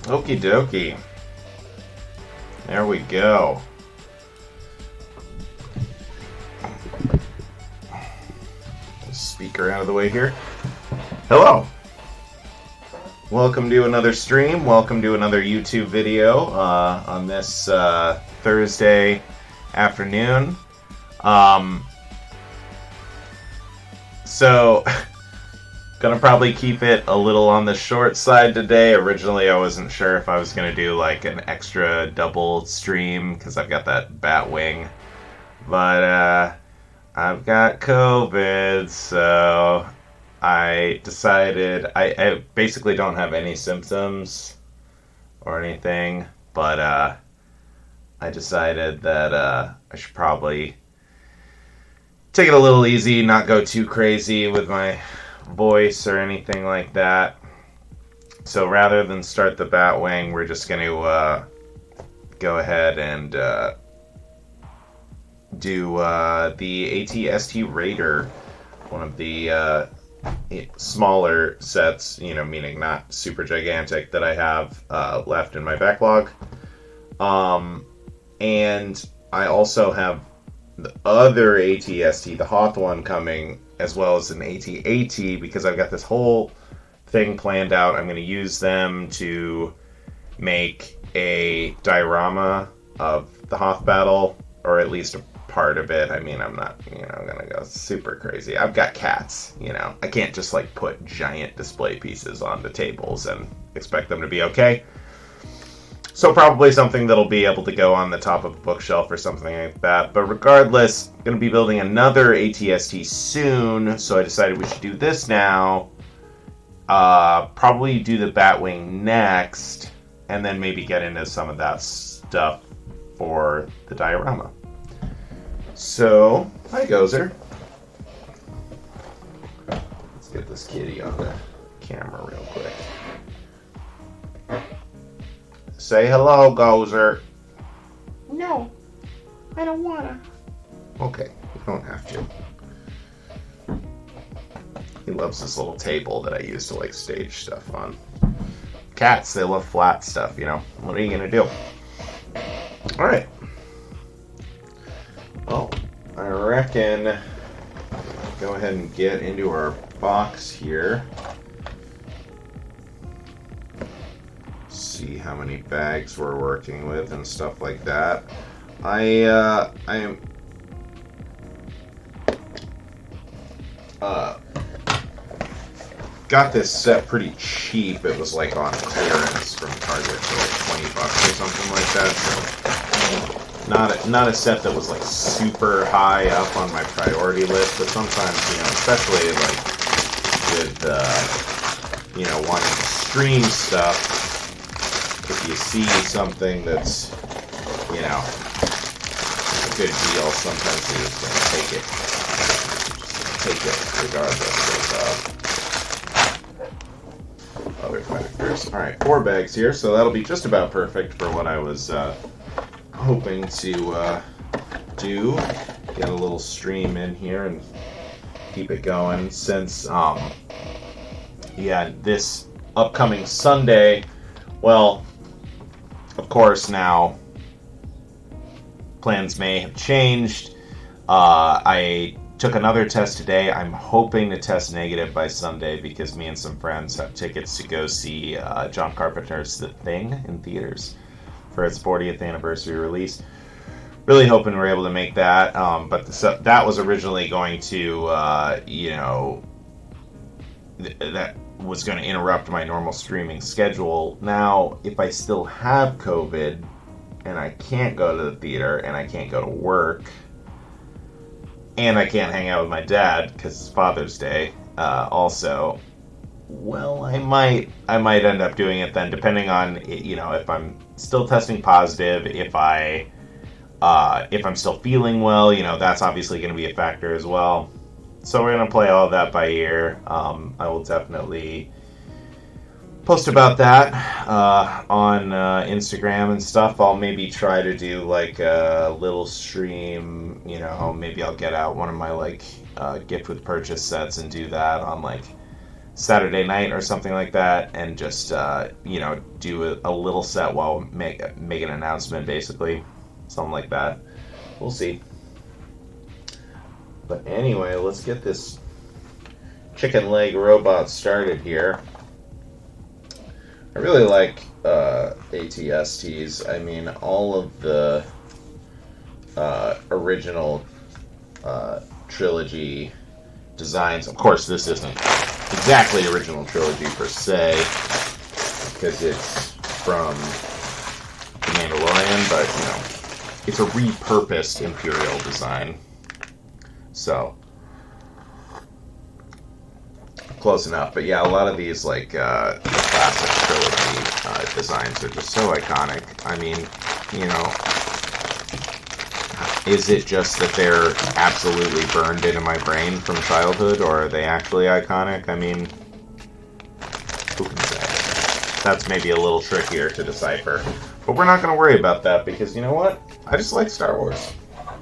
Okie dokie. There we go. Speaker out of the way here. Hello. Welcome to another stream. Welcome to another YouTube video on this Thursday afternoon. So, gonna probably keep it a little on the short side today. Originally, I wasn't sure if I was gonna do like an extra double stream because I've got that bat wing, but I've got COVID, so I decided I basically don't have any symptoms or anything, but I decided that I should probably take it a little easy, not go too crazy with my voice or anything like that. So rather than start the Batwing, we're just going to go ahead and do the ATST Raider, one of the smaller sets, meaning not super gigantic, that I have left in my backlog. And I also have the other ATST, the Hoth one, coming, as well as an AT-AT, because I've got this whole thing planned out. I'm going to use them to make a diorama of the Hoth battle, or at least a part of it. I mean, I'm not, going to go super crazy. I've got cats, I can't just, put giant display pieces on the tables and expect them to be okay. So probably something that'll be able to go on the top of a bookshelf or something like that. But regardless, going to be building another ATST soon, so I decided we should do this now. Probably do the Batwing next, and then maybe get into some of that stuff for the diorama. So, hi Gozer. Let's get this kitty on the camera real quick. Say hello, Gozer. No, I don't wanna. Okay, you don't have to. He loves this little table that I use to stage stuff on. Cats, they love flat stuff, What are you gonna do? Alright. Well, I reckon go ahead and get into our box here. See how many bags we're working with and stuff like that. I am got this set pretty cheap. It was on clearance from Target for $20 or something like that. So not a set that was super high up on my priority list, but sometimes, especially with wanting to stream stuff, if you see something that's, a good deal, sometimes you're just going to take it regardless of other factors. Alright, 4 bags here, so that'll be just about perfect for what I was hoping to do. Get a little stream in here and keep it going, since, this upcoming Sunday, well, of course, now plans may have changed. I took another test today. I'm hoping to test negative by Sunday because me and some friends have tickets to go see John Carpenter's The Thing in theaters for its 40th anniversary release. Really hoping we're able to make that. But that was originally going to, that was going to interrupt my normal streaming schedule. Now, if I still have COVID and I can't go to the theater and I can't go to work and I can't hang out with my dad because it's Father's Day also, well, I might end up doing it then, depending on, if I'm still testing positive, if I'm still feeling well, that's obviously going to be a factor as well. So we're going to play all that by ear. I will definitely post about that on Instagram and stuff. I'll maybe try to do a little stream, maybe I'll get out one of my gift with purchase sets and do that on Saturday night or something like that, and just do a little set while make an announcement, basically, something like that. We'll see. But anyway, let's get this chicken leg robot started here. I really like ATSTs. I mean, all of the original trilogy designs. Of course, this isn't exactly original trilogy per se, because it's from The Mandalorian, but, it's a repurposed Imperial design. So, close enough. But yeah, a lot of these, like, the classic trilogy designs are just so iconic. I mean, is it just that they're absolutely burned into my brain from childhood, or are they actually iconic? I mean, who can say? That's maybe a little trickier to decipher. But we're not going to worry about that, because you know what? I just like Star Wars.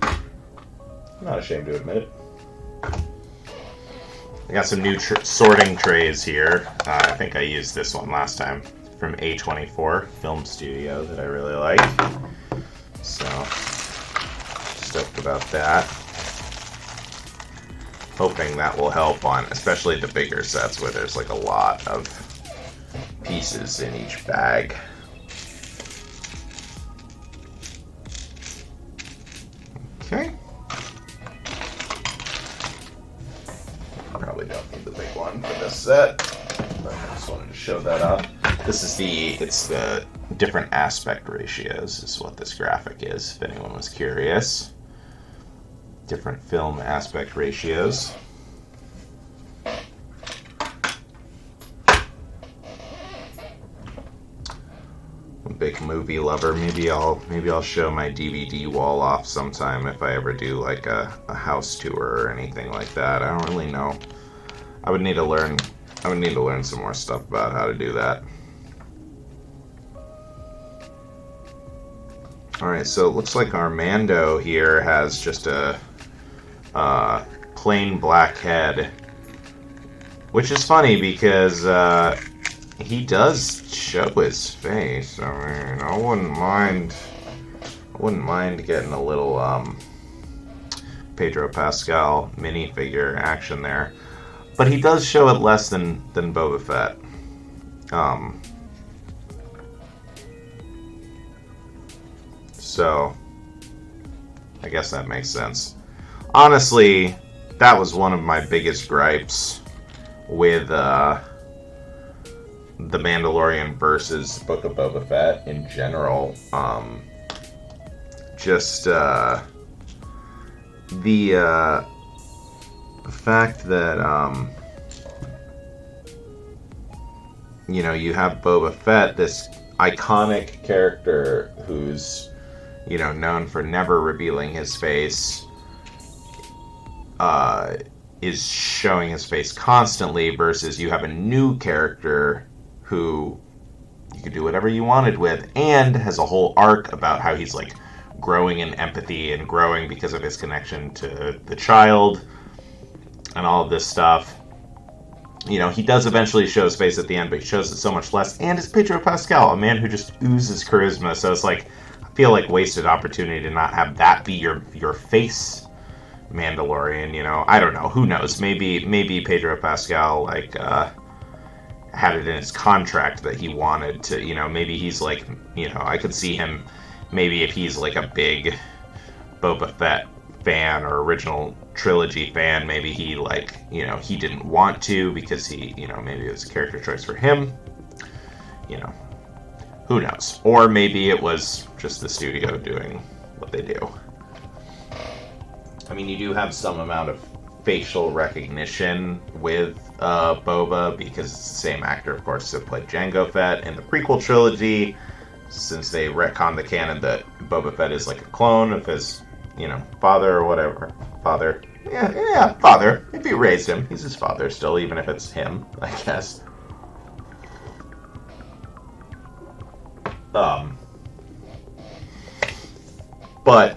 I'm not ashamed to admit it. I got some new sorting trays here. I think I used this one last time from A24 Film Studio that I really like. So, stoked about that. Hoping that will help on, especially the bigger sets where there's like a lot of pieces in each bag. Okay. Probably don't need the big one for this set, but I just wanted to show that up. This is it's the different aspect ratios is what this graphic is, if anyone was curious. Different film aspect ratios. I'm a big movie lover. Maybe I'll show my DVD wall off sometime if I ever do like a house tour or anything like that. I don't really know. I would need to learn some more stuff about how to do that. Alright, so it looks like our Mando here has just a plain black head, which is funny because he does show his face. I mean, I wouldn't mind getting a little Pedro Pascal minifigure action there, but he does show it less than Boba Fett. So I guess that makes sense. Honestly, that was one of my biggest gripes with The Mandalorian versus Book of Boba Fett in general. The fact that you have Boba Fett, this iconic character who's known for never revealing his face, is showing his face constantly, versus you have a new character who you could do whatever you wanted with, and has a whole arc about how he's like growing in empathy and growing because of his connection to the child and all of this stuff. He does eventually show his face at the end, but he shows it so much less. And it's Pedro Pascal, a man who just oozes charisma. So it's like, I feel like wasted opportunity to not have that be your face Mandalorian. I don't know. Who knows? Maybe Pedro Pascal had it in his contract that he wanted to. Maybe he's like, I could see him. Maybe if he's like a big Boba Fett fan or original trilogy fan, maybe he he didn't want to because he maybe it was a character choice for him. Who knows? Or maybe it was just the studio doing what they do. I mean, you do have some amount of facial recognition with Boba, because it's the same actor, of course, that played Jango Fett in the prequel trilogy, since they retconned the canon that Boba Fett is like a clone of his, father or whatever. Father. Yeah, father. If he raised him, he's his father still, even if it's him, I guess. But,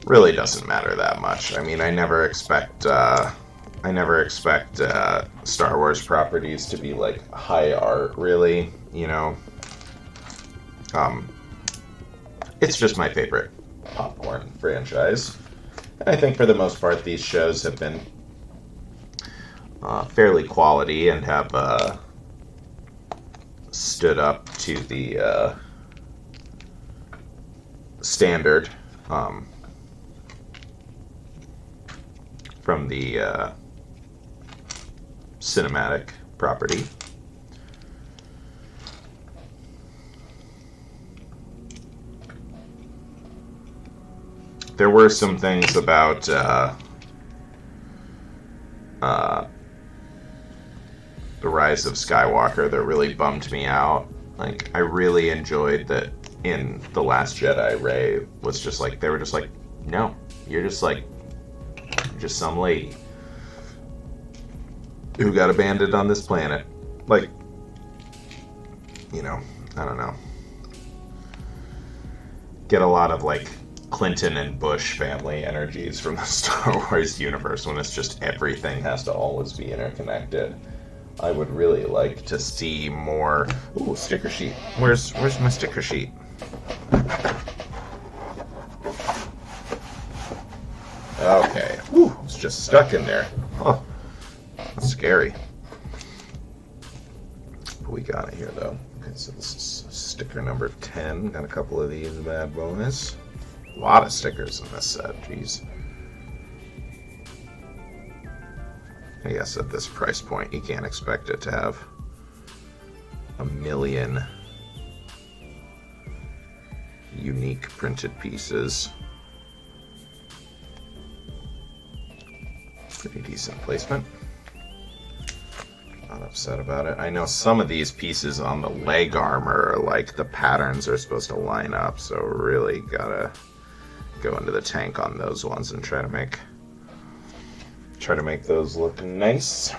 really doesn't matter that much. I mean, I never expect Star Wars properties to be like high art, really. You know, it's just my favorite popcorn franchise. And I think for the most part, these shows have been fairly quality and have stood up to the standard from the cinematic property. There were some things about the Rise of Skywalker that really bummed me out. Like, I really enjoyed that in The Last Jedi, Rey was just like, they were just like, no, you're just some lady who got abandoned on this planet. Like, you know, I don't know. Get a lot of, like, Clinton and Bush family energies from the Star Wars universe when it's just everything has to always be interconnected. I would really like to see more... Ooh, sticker sheet. Where's my sticker sheet? Okay. Whew, it's just stuck in there. Oh, that's scary. But we got it here, though. Okay, so this is sticker number 10. Got a couple of these bad boys. A lot of stickers in this set, jeez. I guess at this price point, you can't expect it to have a million unique printed pieces. Pretty decent placement. Not upset about it. I know some of these pieces on the leg armor, like the patterns are supposed to line up, so really gotta go into the tank on those ones and try to make those look nice.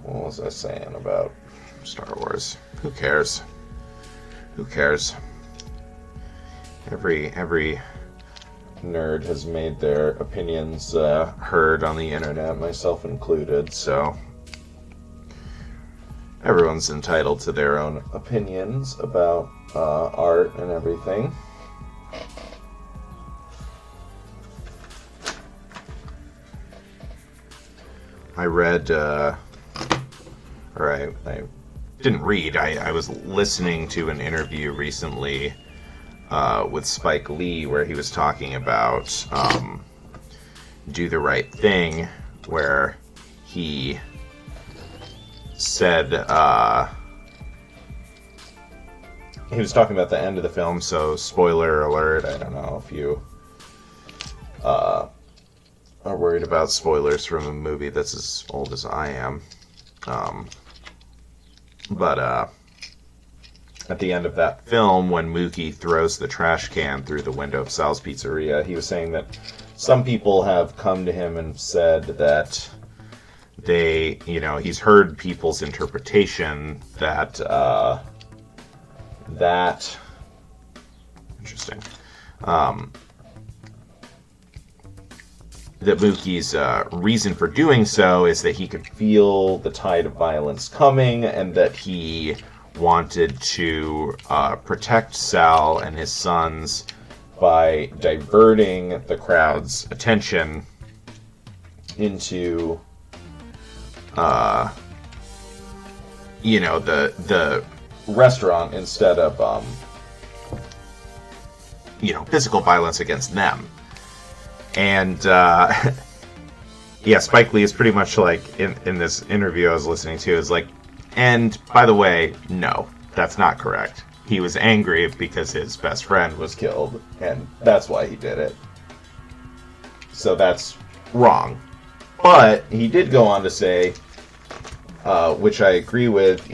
What was I saying about Star Wars? Who cares? Who cares? Every nerd has made their opinions heard on the internet, myself included, so everyone's entitled to their own opinions about art and everything. I read, I didn't read, I was listening to an interview recently with Spike Lee where he was talking about Do the Right Thing, where he said he was talking about the end of the film, so spoiler alert. I don't know if you are worried about spoilers from a movie that's as old as I am, but at the end of that film, when Mookie throws the trash can through the window of Sal's Pizzeria, he was saying that some people have come to him and said that he's heard people's interpretation that interesting, that Mookie's reason for doing so is that he could feel the tide of violence coming and that he wanted to protect Sal and his sons by diverting the crowd's attention into the restaurant instead of physical violence against them. And Spike Lee is pretty much like in this interview I was listening to is like, and by the way, no, that's not correct. He was angry because his best friend was killed, and that's why he did it. So that's wrong. But he did go on to say, which I agree with,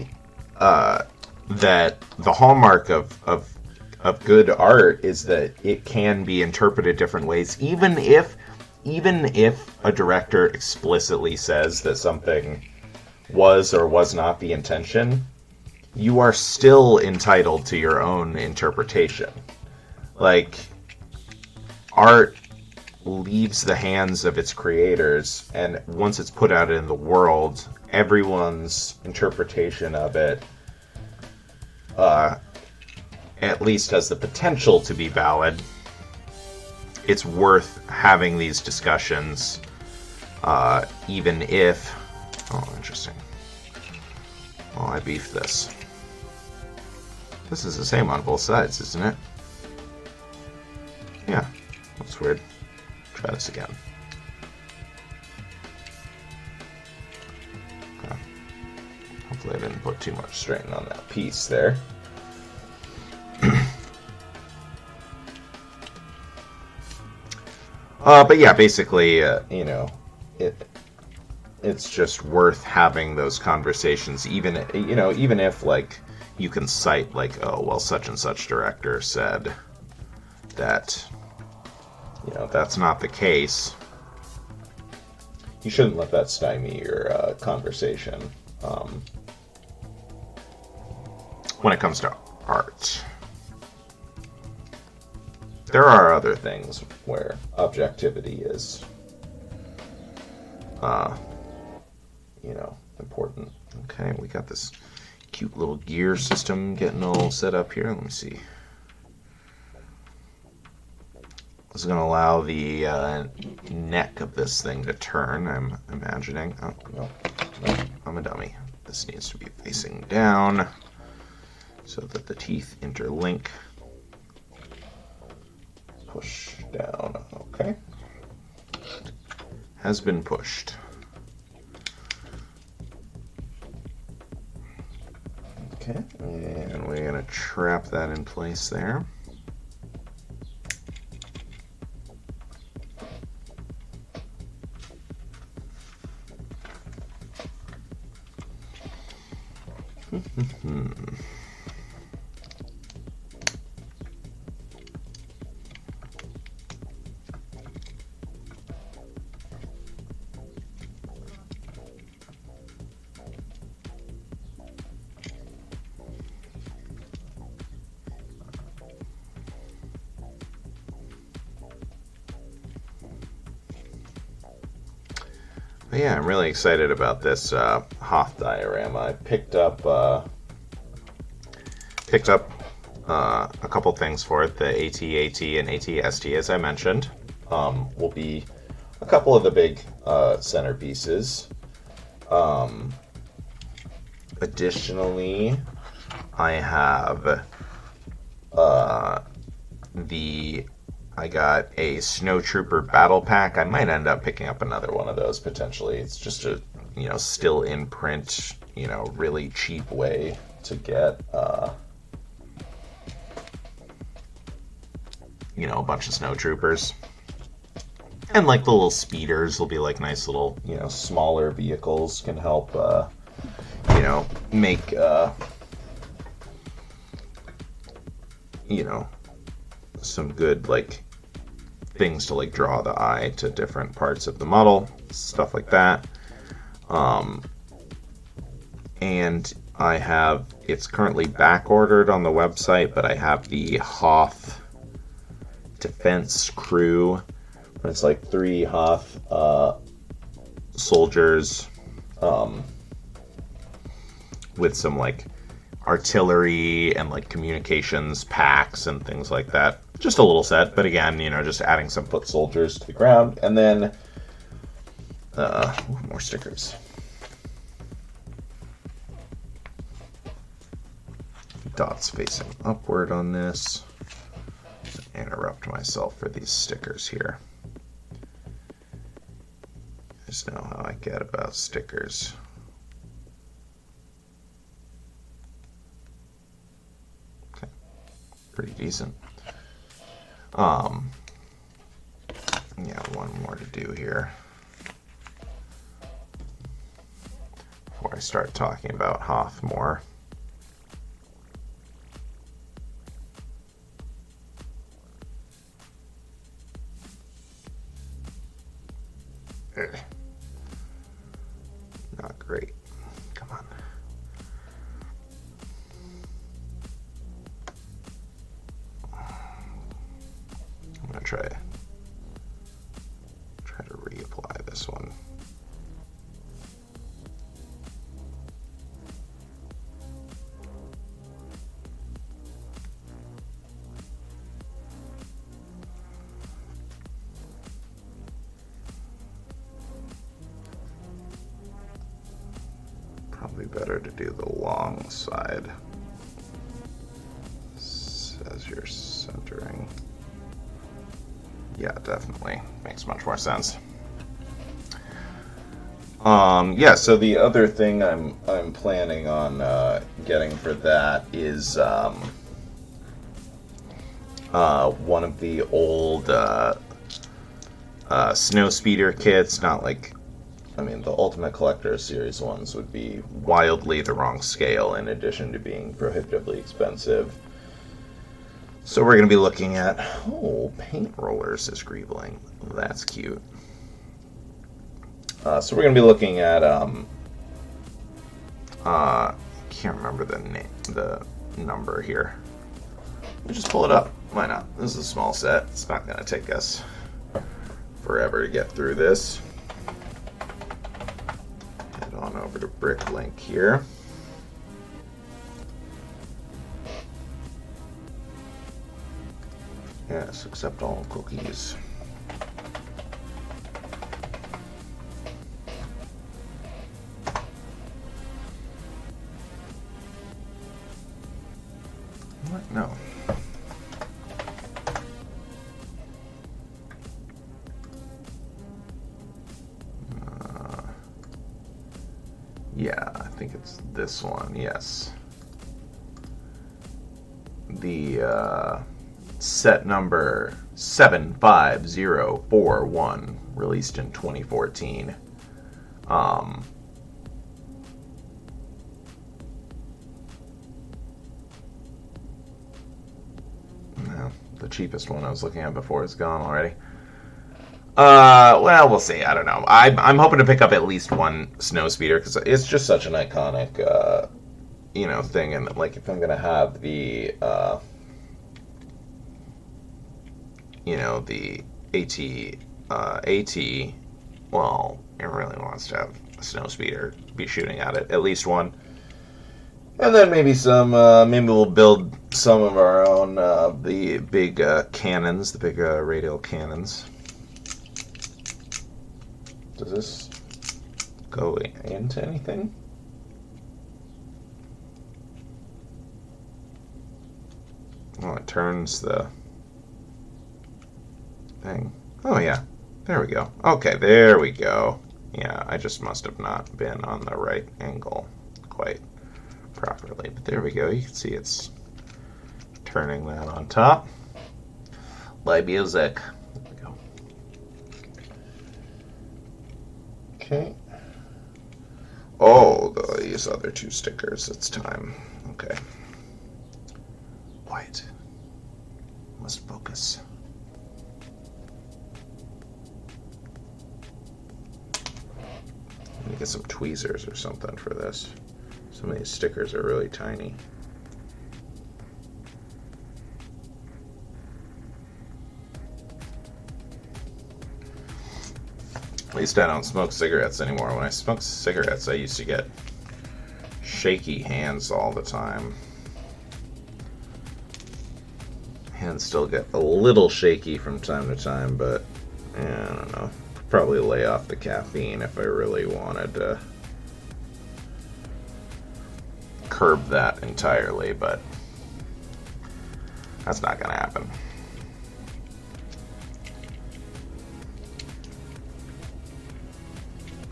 that the hallmark of good art is that it can be interpreted different ways, even if even if a director explicitly says that something was or was not the intention, you are still entitled to your own interpretation. Like, art leaves the hands of its creators, and once it's put out in the world, everyone's interpretation of it at least has the potential to be valid. It's worth having these discussions, even if... Oh, interesting. Oh, I beefed this. This is the same on both sides, isn't it? Yeah, that's weird. Try this again. Okay. Hopefully I didn't put too much strain on that piece there. But yeah, basically, it's just worth having those conversations, even if like you can cite like, oh well, such and such director said that, that's not the case. You shouldn't let that stymie your conversation when it comes to art. There are other things where objectivity is, important. Okay, we got this cute little gear system getting all set up here. Let me see. This is going to allow the neck of this thing to turn, I'm imagining. Oh, no, I'm a dummy. This needs to be facing down so that the teeth interlink. Push down. Okay. Has been pushed. Okay, and we're going to trap that in place there. But yeah, I'm really excited about this Hoth diorama. I picked up a couple things for it. The AT-AT and AT-ST, as I mentioned, will be a couple of the big centerpieces. Additionally, I have I got a Snowtrooper battle pack. I might end up picking up another one of those potentially. It's just a, still in print, really cheap way to get, a bunch of Snowtroopers. And like the little speeders will be like nice little, smaller vehicles can help, make, some good like things to like draw the eye to different parts of the model, stuff like that. And I have, it's currently back ordered on the website, but I have the Hoth Defense Crew. It's like 3 Hoth soldiers with some like artillery and like communications packs and things like that. Just a little set, but again, just adding some foot soldiers to the ground. And then more stickers. Dots facing upward on this. Interrupt myself for these stickers here. I just know how I get about stickers. Okay, pretty decent. Yeah, one more to do here before I start talking about Hoth more. Not great. Come on. I'm gonna try to reapply this one. Probably better to do the long side as you're centering. Yeah, definitely makes much more sense. Yeah, so the other thing I'm planning on getting for that is one of the old snow speeder kits. Not like, I mean, the Ultimate Collector Series ones would be wildly the wrong scale in addition to being prohibitively expensive. So we're going to be looking at, paint rollers is Greebling. That's cute. So we're going to be looking at, can't remember the number here. We'll just pull it up. Why not? This is a small set. It's not going to take us forever to get through this. Head on over to Bricklink here. Yes, accept all cookies. What? No. Yeah, I think it's this one, yes. The set number 75041, released in 2014. No, the cheapest one I was looking at before is gone already. Well, we'll see. I don't know. I'm hoping to pick up at least one snow speeder because it's just such an iconic, thing. And like, if I'm gonna have the, the AT, well, it really wants to have a snow speeder be shooting at it, at least one. And then maybe maybe we'll build some of our own, the big cannons, the big radial cannons. Does this go into anything? Oh, it turns the thing. Oh, yeah. There we go. Okay, there we go. Yeah, I just must have not been on the right angle quite properly. But there we go. You can see it's turning that on top. Live music. There we go. Okay. Oh, these other two stickers. It's time. Okay. Quiet. Must focus. Let me get some tweezers or something for this. Some of these stickers are really tiny. At least I don't smoke cigarettes anymore. When I smoked cigarettes, I used to get shaky hands all the time. Hands still get a little shaky from time to time, but I don't know. Probably lay off the caffeine if I really wanted to curb that entirely, but that's not going to happen.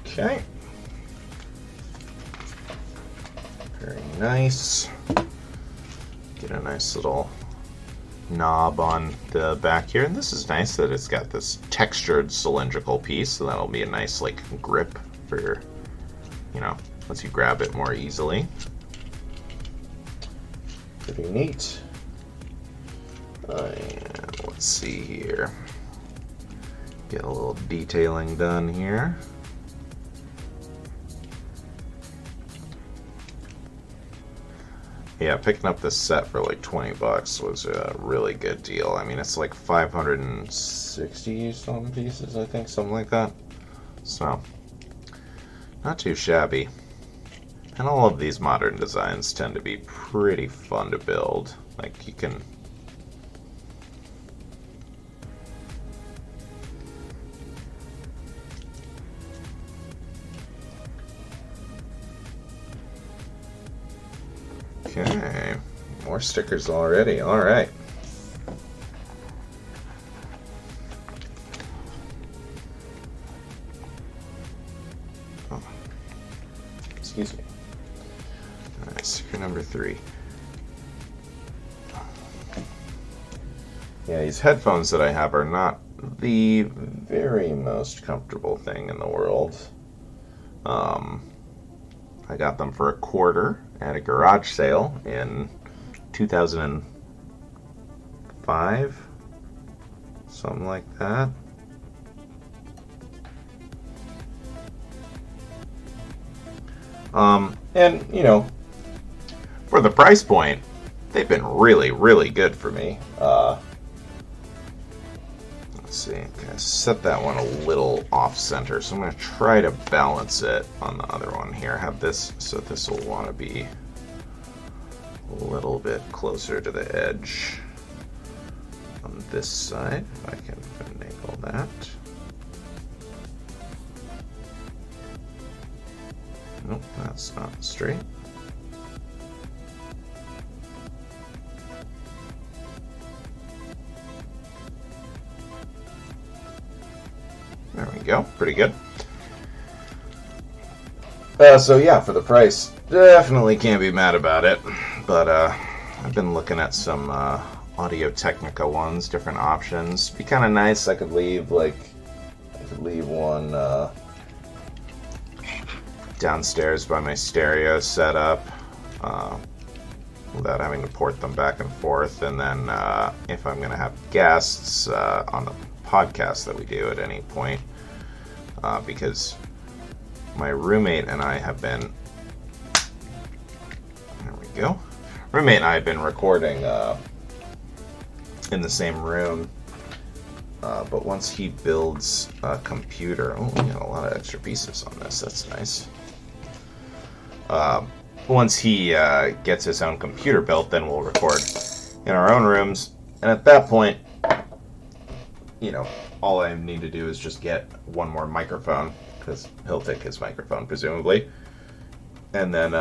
Okay. Very nice. Get a nice little knob on the back here, and this is nice that it's got this textured cylindrical piece, so that'll be a nice like grip for, lets you grab it more easily. Pretty neat. And let's see here. Get a little detailing done here. Yeah, picking up this set for like $20 was a really good deal. I mean, it's like 560 some pieces, I think, something like that. So, not too shabby. And all of these modern designs tend to be pretty fun to build. Like, you can... Okay, more stickers already. All right. Oh. Excuse me. All right, sticker number 3. Yeah, these headphones that I have are not the very most comfortable thing in the world. I got them for $0.25 at a garage sale in 2005, something like that. And, you know, for the price point, they've been really, really good for me. Let's see, I set that one a little off center, so I'm going to try to balance it on the other one here. Have this, so this will want to be a little bit closer to the edge on this side, if I can finagle that. Nope, that's not straight. There we go, pretty good. So yeah, for the price, definitely can't be mad about it. But I've been looking at some Audio-Technica ones, different options. Be kind of nice. I could leave one downstairs by my stereo setup without having to port them back and forth. And then if I'm going to have guests on the podcast that we do at any point, because my roommate and I have been, there we go, roommate and I have been recording in the same room, but once he builds a computer, oh, we got a lot of extra pieces on this, that's nice. Once he gets his own computer built, then we'll record in our own rooms, and at that point, you know, all I need to do is just get one more microphone, because he'll take his microphone, presumably. And then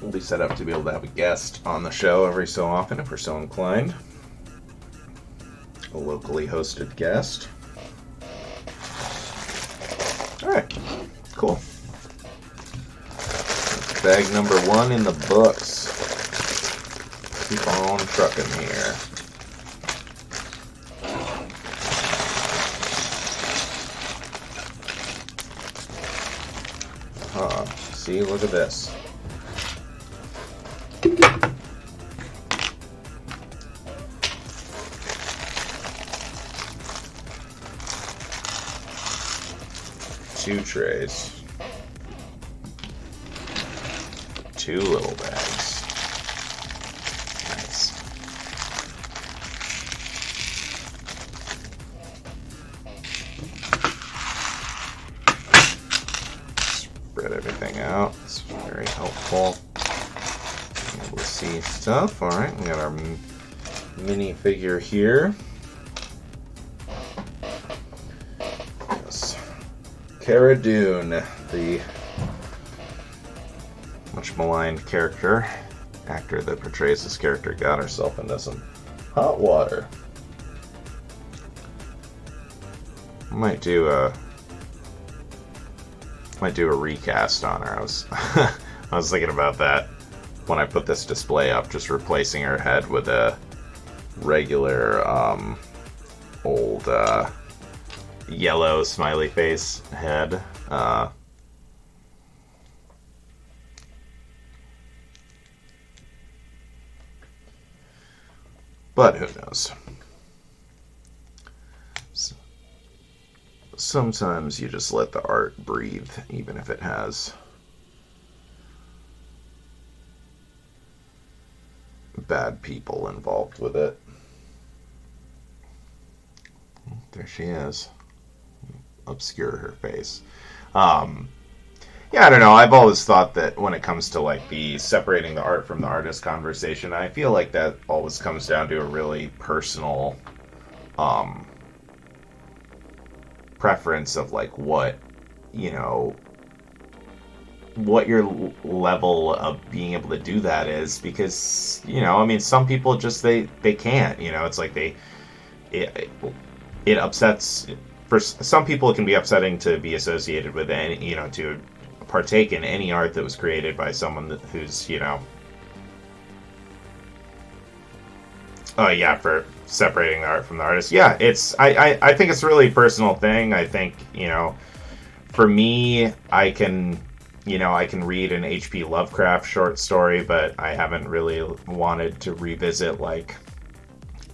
we'll be set up to be able to have a guest on the show every so often, if we're so inclined. A locally hosted guest. Alright, cool. Bag number 1 in the books. Keep on trucking here. See, look at this. Two trays. 2 little bags. Nice. Spread everything out. It's very helpful. Being able to see stuff. Alright, we got our mini figure here. Yes. Cara Dune, the much maligned actor that portrays this character, got herself into some hot water. Might do a recast on her. I was I was thinking about that when I put this display up, just replacing her head with a regular old yellow smiley face head. But who knows? sometimes you just let the art breathe, even if it has bad people involved with it. There she is. Obscure her face. Yeah, I don't know. I've always thought that when it comes to like the separating the art from the artist conversation, I feel like that always comes down to a really personal um, preference of like what, you know, what your level of being able to do that is, because, you know, I mean, some people just they can't, you know, it's like it, it upsets. For some people it can be upsetting to be associated with any, you know, to partake in any art that was created by someone who's, you know, oh yeah, for separating the art from the artist. Yeah, it's I think it's a really personal thing. I think, you know, for me, I can, you know, I can read an H.P. Lovecraft short story, but I haven't really wanted to revisit, like,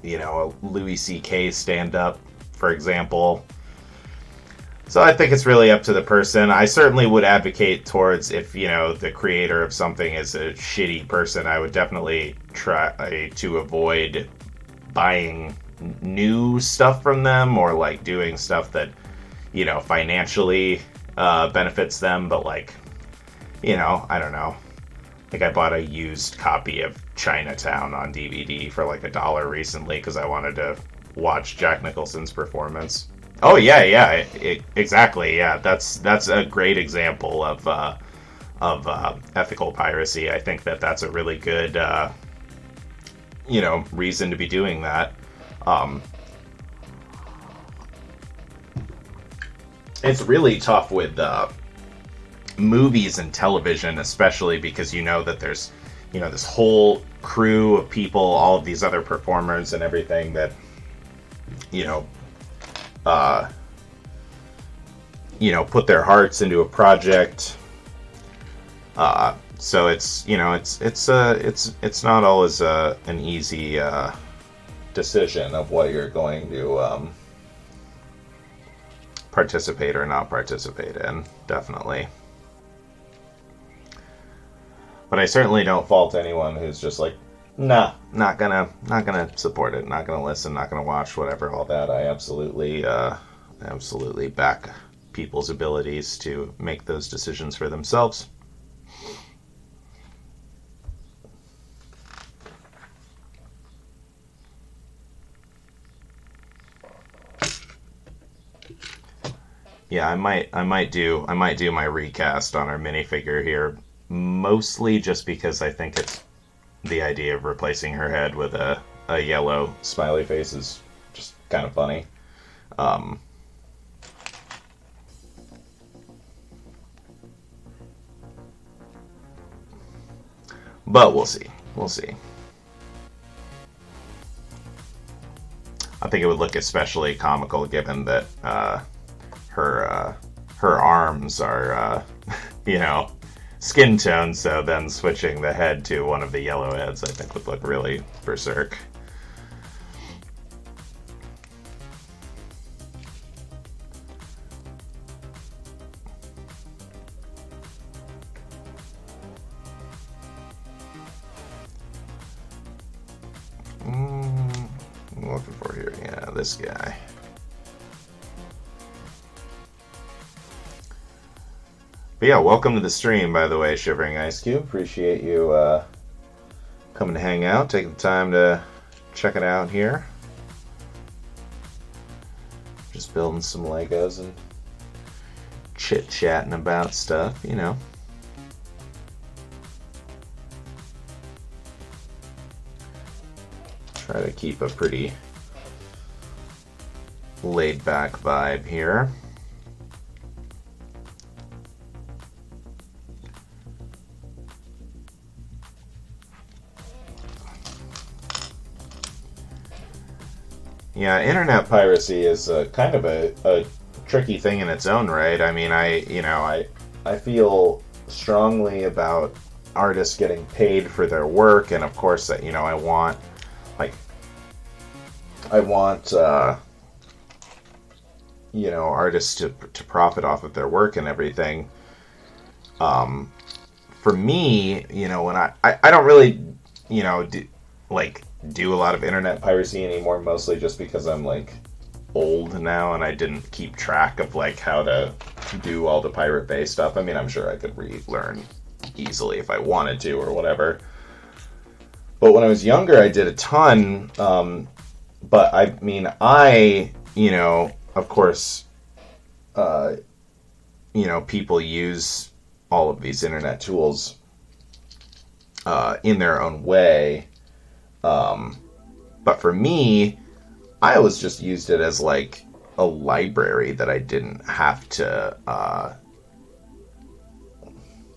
you know, a Louis C.K. stand-up, for example. So I think it's really up to the person. I certainly would advocate towards, if, you know, the creator of something is a shitty person, I would definitely try to avoid buying new stuff from them, or like doing stuff that, you know, financially benefits them. But like, you know, I don't know. Like, I bought a used copy of Chinatown on DVD for like $1 recently because I wanted to watch Jack Nicholson's performance. Oh yeah, yeah, exactly. Yeah, that's a great example of ethical piracy. I think that's a really good you know, reason to be doing that. Um, it's really tough with movies and television, especially because you know that there's, you know, this whole crew of people, all of these other performers and everything that, you know, uh, you know, put their hearts into a project. So it's, you know, it's not always an easy decision of what you're going to participate or not participate in. Definitely. But I certainly don't fault anyone who's just like, nah, not gonna support it, not gonna listen, not gonna watch, whatever, all that. I absolutely back people's abilities to make those decisions for themselves. Yeah, I might do my recast on our minifigure here, mostly just because I think it's the idea of replacing her head with a yellow smiley face is just kind of funny. Um, but we'll see. We'll see. I think it would look especially comical given that her arms are you know, skin tone. So then switching the head to one of the yellow heads, I think, would look really berserk. I'm looking for here. Yeah, this guy. But yeah, welcome to the stream, by the way, Shivering Ice Cube. Appreciate you coming to hang out, taking the time to check it out here. Just building some Legos and chit-chatting about stuff, you know. Try to keep a pretty laid-back vibe here. Yeah, internet piracy is kind of a tricky thing in its own right. I mean, I feel strongly about artists getting paid for their work, and of course, that, you know, I want like I want artists to profit off of their work and everything. For me, when I don't really, do a lot of internet piracy anymore, mostly just because I'm like old now and I didn't keep track of like how to do all the Pirate Bay stuff. I mean, I'm sure I could relearn easily if I wanted to or whatever. But when I was younger, I did a ton. But I mean, of course, uh, people use all of these internet tools in their own way. But for me, I always just used it as like a library that I didn't have to.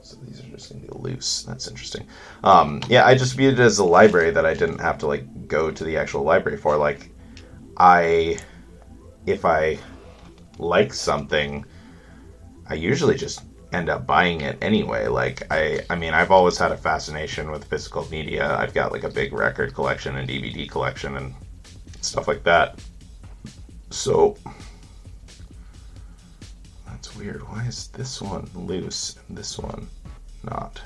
So these are just going to be loose. That's interesting. Yeah, I just viewed it as a library that I didn't have to like go to the actual library for. Like, if I like something, I usually just end up buying it anyway. Like, I mean, I've always had a fascination with physical media. I've got like a big record collection and DVD collection and stuff like that. So that's weird. Why is this one loose and this one not?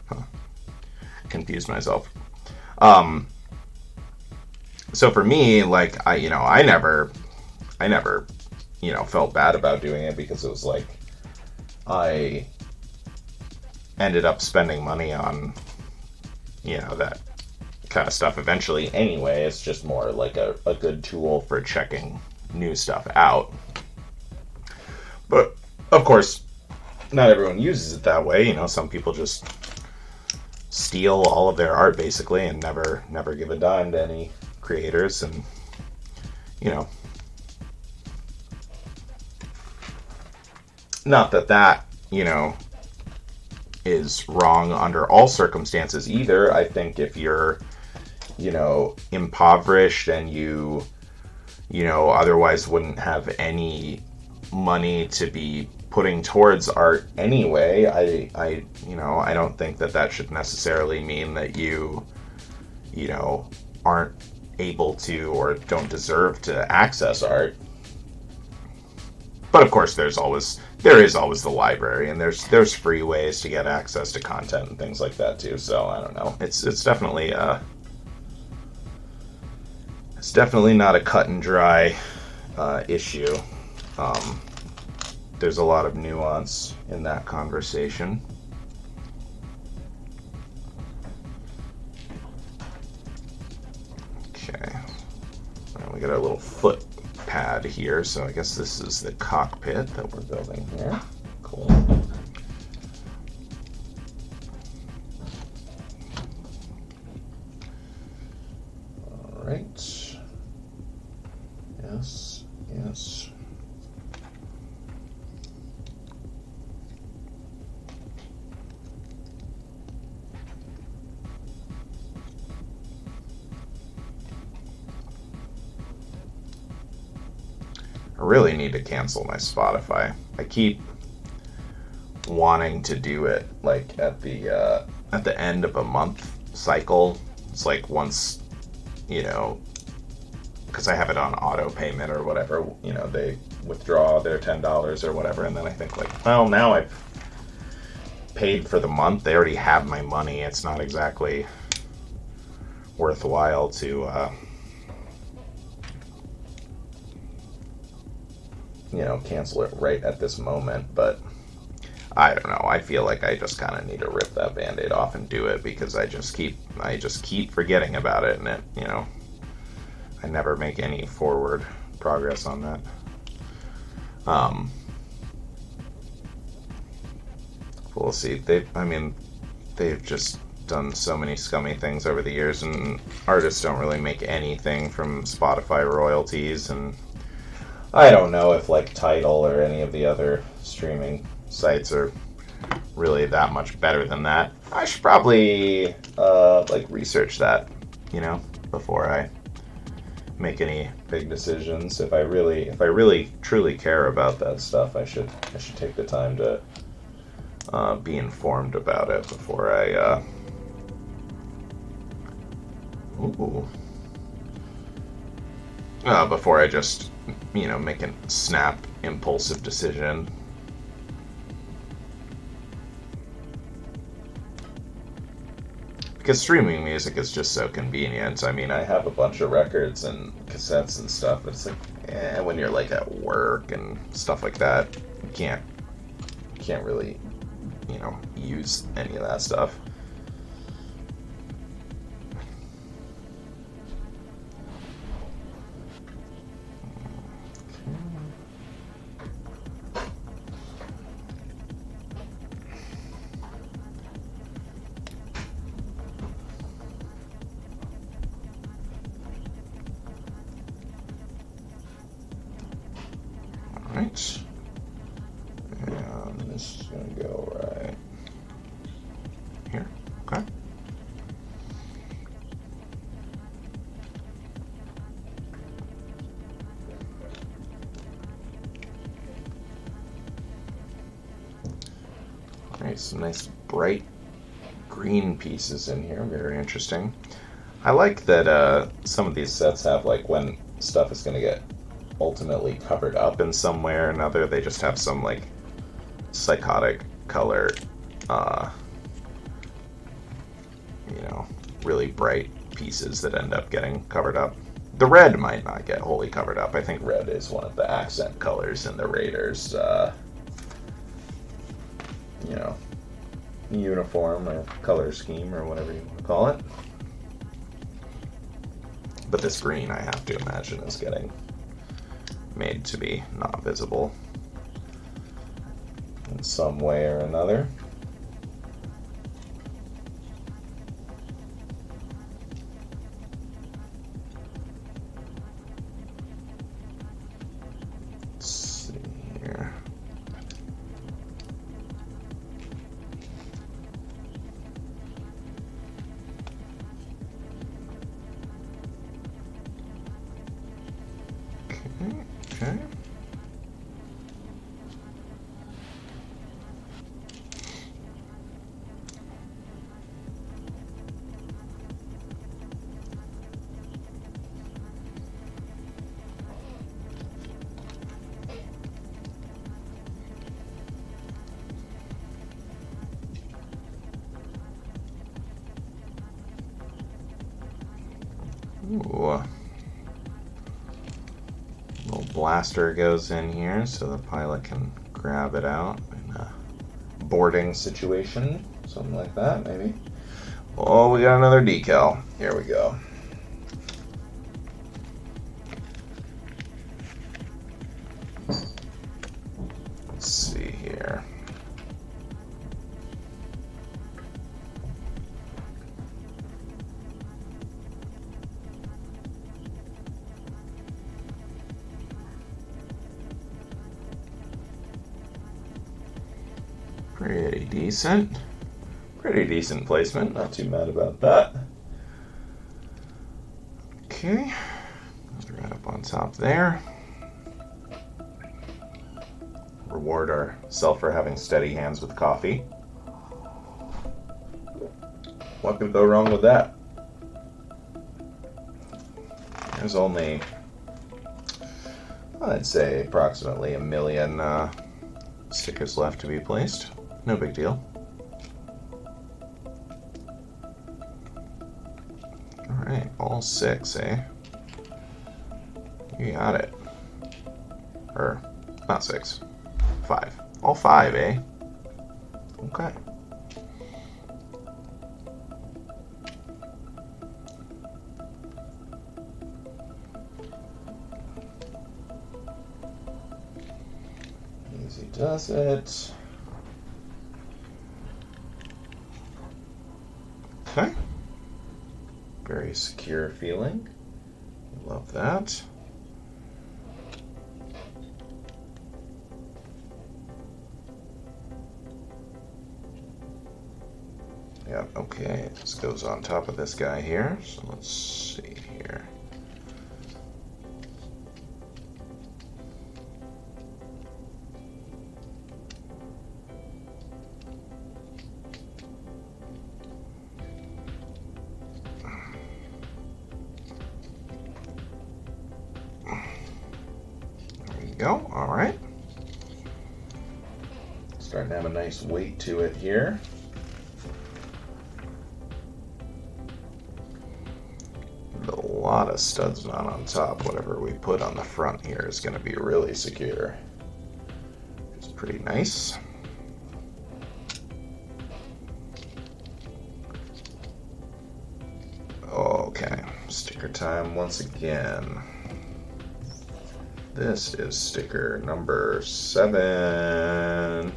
Huh. Confused myself. So for me, like I never, felt bad about doing it because it was like I ended up spending money on, that kind of stuff eventually anyway. It's just more like a good tool for checking new stuff out. But of course, not everyone uses it that way. Some people just steal all of their art basically and never give a dime to any creators, and not that is wrong under all circumstances either. I think if you're impoverished and you otherwise wouldn't have any money to be putting towards art anyway, I don't think that should necessarily mean that you aren't able to or don't deserve to access art. But of course, there is always the library, and there's free ways to get access to content and things like that too. So I don't know. It's definitely not a cut and dry issue. There's a lot of nuance in that conversation. Okay, we got a little foot pad here, so I guess this is the cockpit that we're building here. Cool. All right. Yes, yes. I really need to cancel my Spotify. I keep wanting to do it like at the end of a month cycle. It's like once, because I have it on auto payment or whatever, they withdraw their $10 or whatever, and then I think like, well, now I've paid for the month. They already have my money. It's not exactly worthwhile to cancel it right at this moment. But I don't know. I feel like I just kind of need to rip that Band-Aid off and do it, because I just keep forgetting about it, and I never make any forward progress on that. We'll see. They've just done so many scummy things over the years, and artists don't really make anything from Spotify royalties, and I don't know if like Tidal or any of the other streaming sites are really that much better than that. I should probably research that, before I make any big decisions. If I really truly care about that stuff, I should take the time to be informed about it before I Ooh. Before I just, make a snap, impulsive decision. Because streaming music is just so convenient. I mean, I have a bunch of records and cassettes and stuff, but it's like, when you're like at work and stuff like that, you can't really, use any of that stuff. Alright. And this is going to go right here. Okay. Alright, some nice bright green pieces in here. Very interesting. I like that some of these sets have, like, when stuff is going to get ultimately covered up in some way or another, they just have some, like, psychotic color, really bright pieces that end up getting covered up. The red might not get wholly covered up. I think red is one of the accent colors in the Raiders, uniform or color scheme or whatever you want to call it. But this green, I have to imagine, is getting made to be not visible in some way or another. Let's see here. Okay. Ooh. Little blaster goes in here so the pilot can grab it out in a boarding situation, something like that, maybe. Oh, we got another decal. Here we go. Let's see here. Pretty decent. Pretty decent placement. Not too mad about that. Okay. Right up on top there. Reward ourselves for having steady hands with coffee. What could go wrong with that? There's only, I'd say, approximately 1 million stickers left to be placed. No big deal. Alright, all 6, eh? You got it. Or, not 6. 5. All 5, eh? Okay. Easy does it. Okay. Very secure feeling. Love that. Yeah, okay. This goes on top of this guy here. So let's see here. go. All right. Starting to have a nice weight to it here. A lot of studs knot on top. Whatever we put on the front here is going to be really secure. It's pretty nice. Okay, sticker time once again. This is sticker number 7.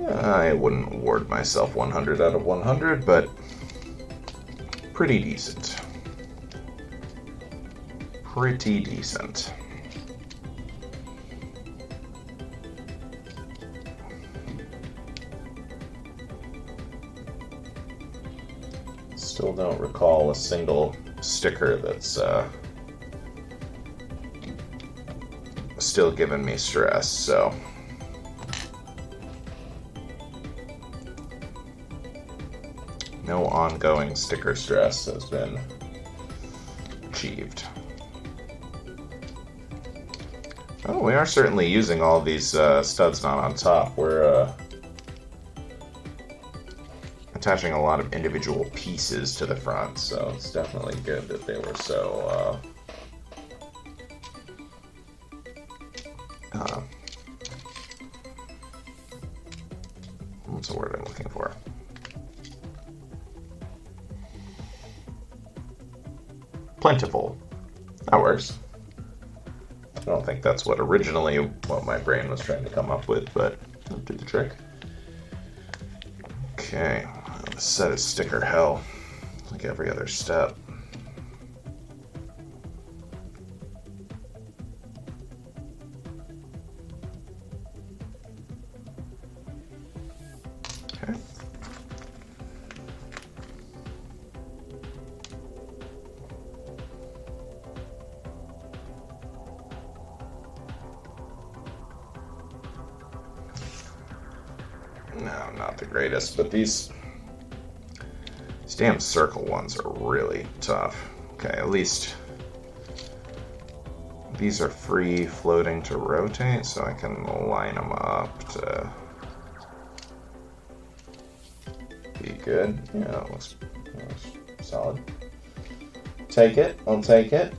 I wouldn't award myself 100 out of 100, but pretty decent. Pretty decent. Still don't recall a single sticker that's still giving me stress, so. No ongoing sticker stress has been achieved. Oh, we are certainly using all these studs not on top. We're attaching a lot of individual pieces to the front, so it's definitely good that they were so what's the word I'm looking for? Plentiful. That works. I don't think that's what my brain was trying to come up with, but it'll do the trick. Okay, the set is sticker hell, like every other step. Okay. No, not the greatest, but these damn circle ones are really tough. Okay, at least these are free floating to rotate, so I can line them up to be good. Yeah, it looks solid. Take it, I'll take it.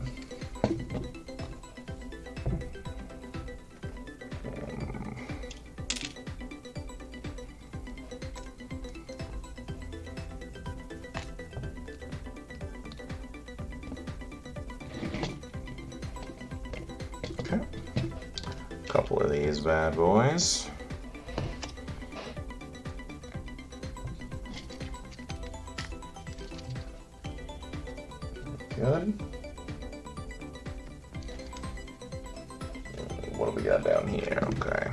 Okay, a couple of these bad boys. Good. What do we got down here? Okay.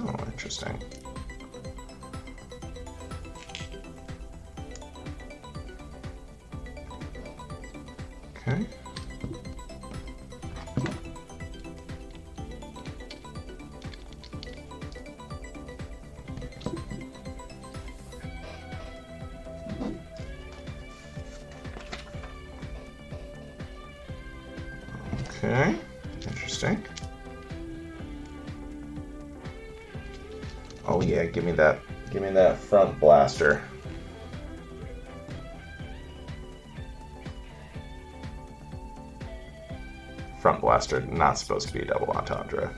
Oh, interesting. Okay. Okay, interesting. Oh yeah, give me that front blaster. Front blaster, not supposed to be a double entendre.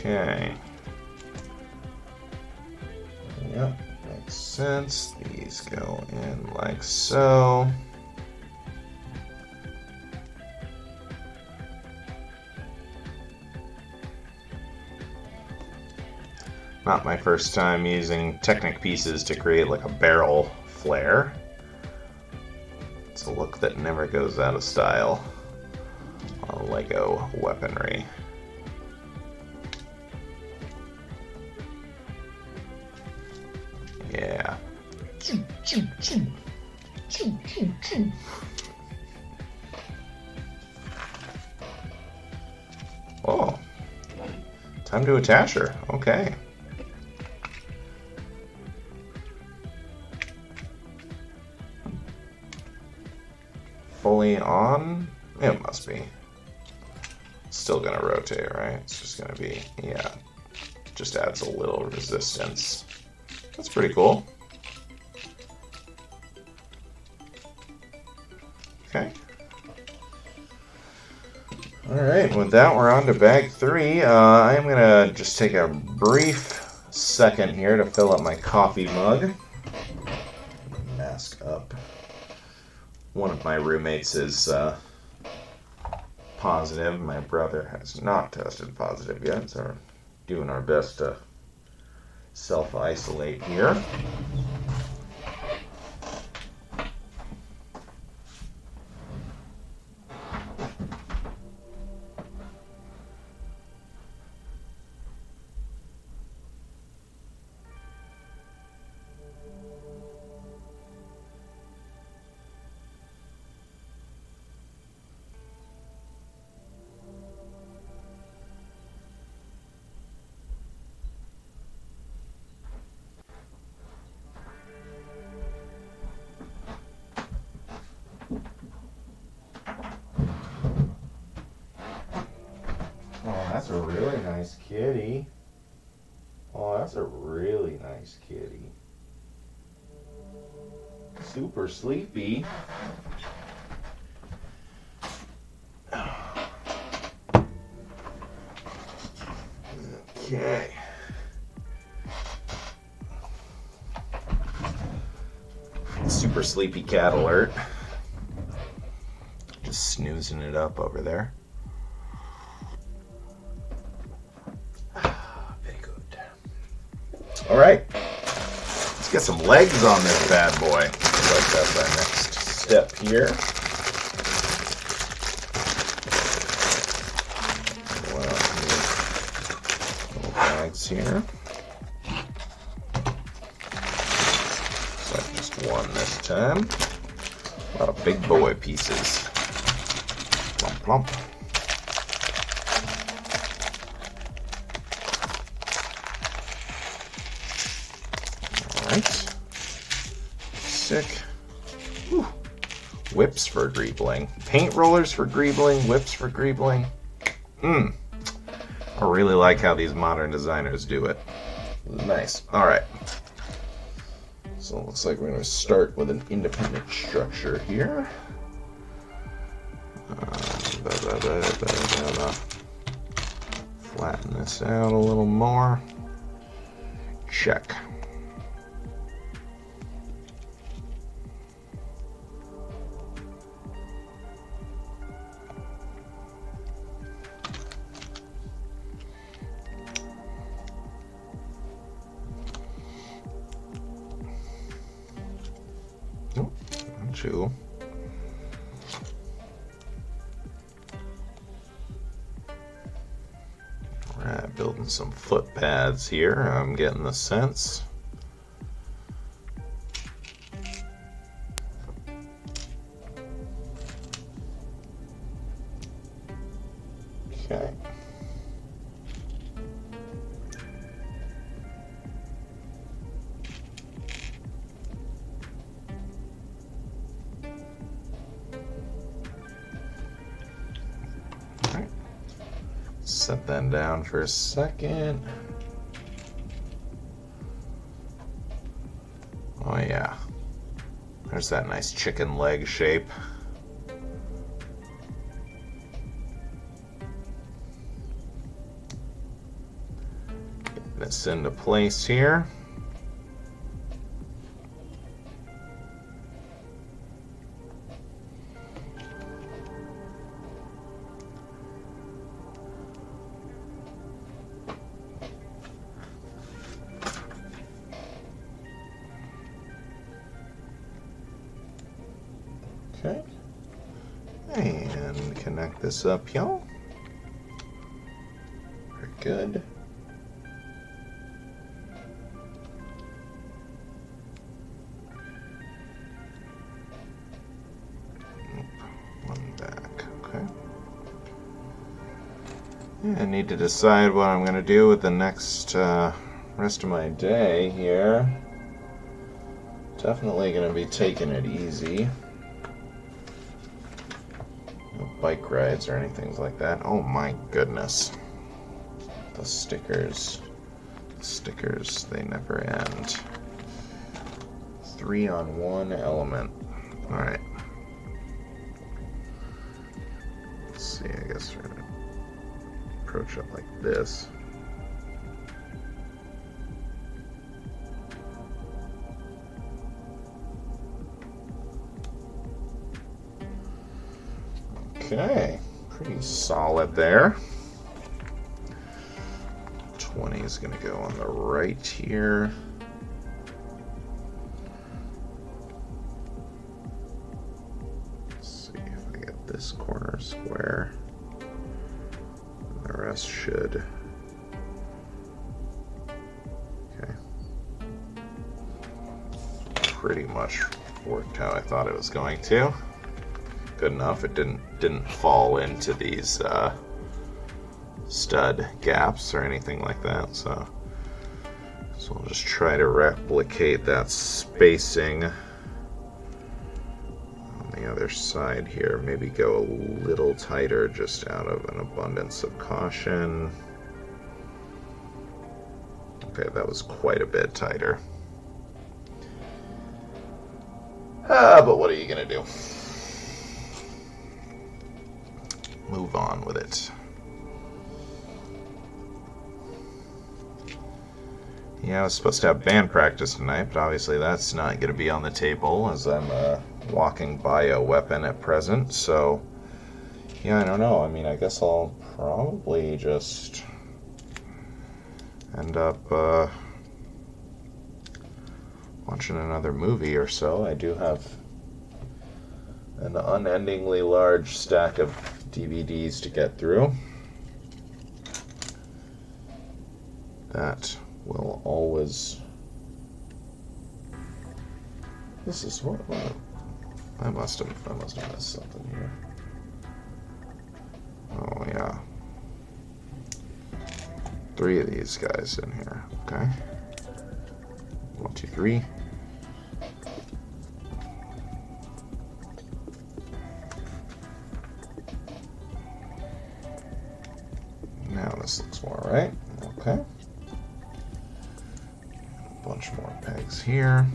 Okay. Yep, makes sense. These go in like so. Not my first time using Technic pieces to create like a barrel flare. It's a look that never goes out of style on Lego weaponry. Yeah. Oh. Time to attach her. Okay. Fully on? It must be. Still gonna rotate, right? It's just gonna be, yeah. Just adds a little resistance. That's pretty cool. Okay. Alright, with that we're on to bag 3. I'm gonna just take a brief second here to fill up my coffee mug. Mask up. One of my roommates is positive. My brother has not tested positive yet, so we're doing our best to self-isolate here. Oh, that's a really nice kitty. Oh, that's a really nice kitty. Super sleepy. Okay. Super sleepy cat alert. Just snoozing it up over there. Very good. All right. Let's get some legs on this bad boy. Looks like that's our next step here. Little bags here. Looks like just one this time. A lot of big boy pieces. Plump, plump. Alright. Sick. Whew. Whips for greebling. Paint rollers for greebling. Whips for greebling. I really like how these modern designers do it. Nice. Alright. So it looks like we're going to start with an independent structure here. Flatten this out a little more. Check. Nope, not too. Alright, building some foot pads here. I'm getting the sense. Okay. Alright. Set that down for a second. Oh yeah. There's that nice chicken leg shape. Get this into place here. Okay. And connect this up, y'all. Very good. One back. Okay. Yeah, I need to decide what I'm going to do with the next rest of my day here. Definitely going to be taking it easy. No bike rides or anything like that. Oh my goodness. The stickers. The stickers, they never end. 3 on 1 element. Alright. Let's see, I guess we're going to approach it like this. Okay, pretty solid there. 20 is going to go on the right here. Let's see if I get this corner square. And the rest should. Okay. Pretty much worked how I thought it was going to. Good enough. It didn't fall into these stud gaps or anything like that. So I'll just try to replicate that spacing on the other side here. Maybe go a little tighter just out of an abundance of caution. Okay, that was quite a bit tighter. But what are you gonna do? Move on with it. Yeah, I was supposed to have band practice tonight, but obviously that's not going to be on the table as I'm a walking bioweapon at present. So, yeah, I don't know. I mean, I guess I'll probably just end up watching another movie or so. I do have an unendingly large stack of DVDs to get through. That will always. This is what I must have missed something here. Oh yeah, 3 of these guys in here. Okay, 1, 2, 3. Now this looks more right. Okay. A bunch more pegs here.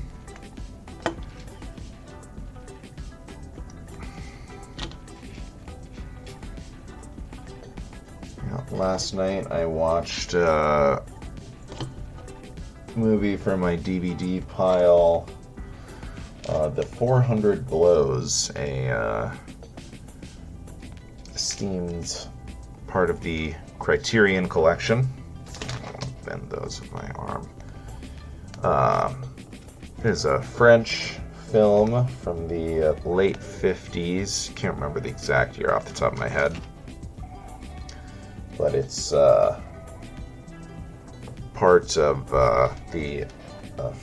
Yeah, last night I watched a movie from my DVD pile, The 400 Blows, a esteemed part of the Criterion collection. I'll bend those with my arm. It is a French film from the late 50s. Can't remember the exact year off the top of my head. But it's part of the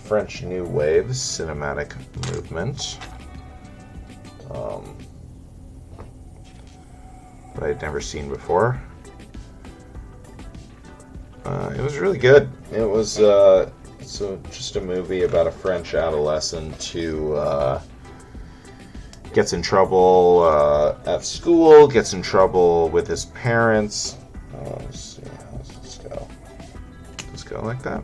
French New Wave cinematic movement. That I'd never seen before. It was really good. It was just a movie about a French adolescent who gets in trouble at school, gets in trouble with his parents. Let's see, how's this go? Just go like that?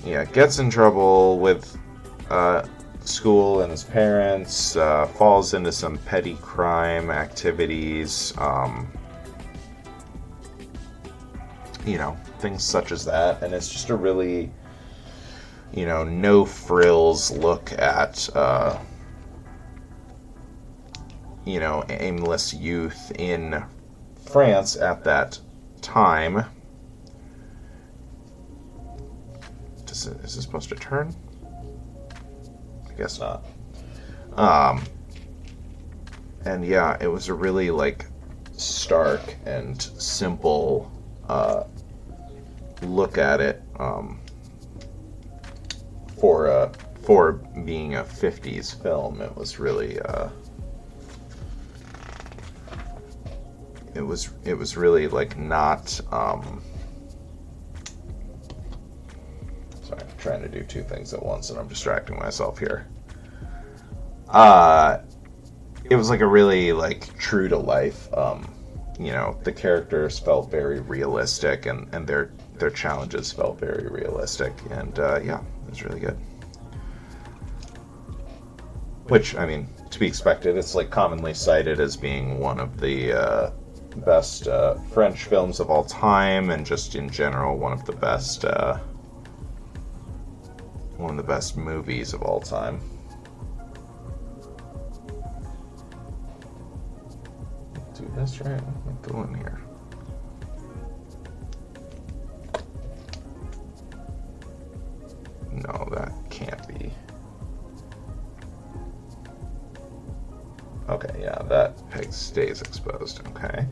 Yeah, gets in trouble with school and his parents, falls into some petty crime activities, things such as that. And it's just a really, no frills look at, aimless youth in France at that time. Is this supposed to turn? I guess not. Um, and yeah, it was a really like stark and simple look at it for being a 50s film. It was really it was really like not sorry, I'm trying to do two things at once and I'm distracting myself here. It was like a really like true to life. You know, the characters felt very realistic, and their challenges felt very realistic, and yeah, it was really good. Which, I mean, to be expected. It's like commonly cited as being one of the best French films of all time, and just in general one of the best movies of all time. Do this right. What am I doing here? No, that can't be. Okay, yeah, that peg stays exposed. Okay.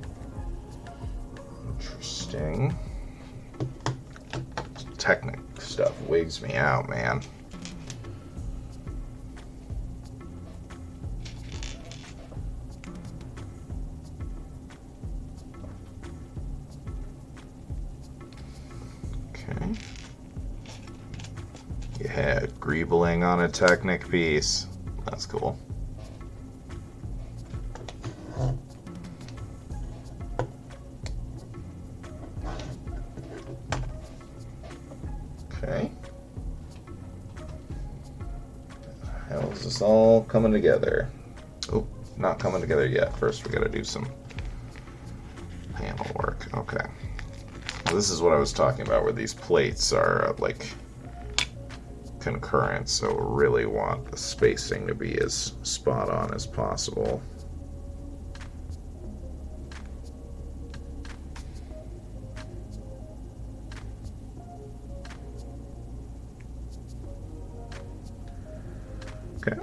Interesting. Technic stuff wigs me out, man. Okay. Yeah, greebling on a Technic piece. That's cool. Okay. How is this all coming together? Oh, not coming together yet. First, we gotta do some panel work. Okay. So this is what I was talking about, where these plates are like concurrent, so really want the spacing to be as spot on as possible. Okay.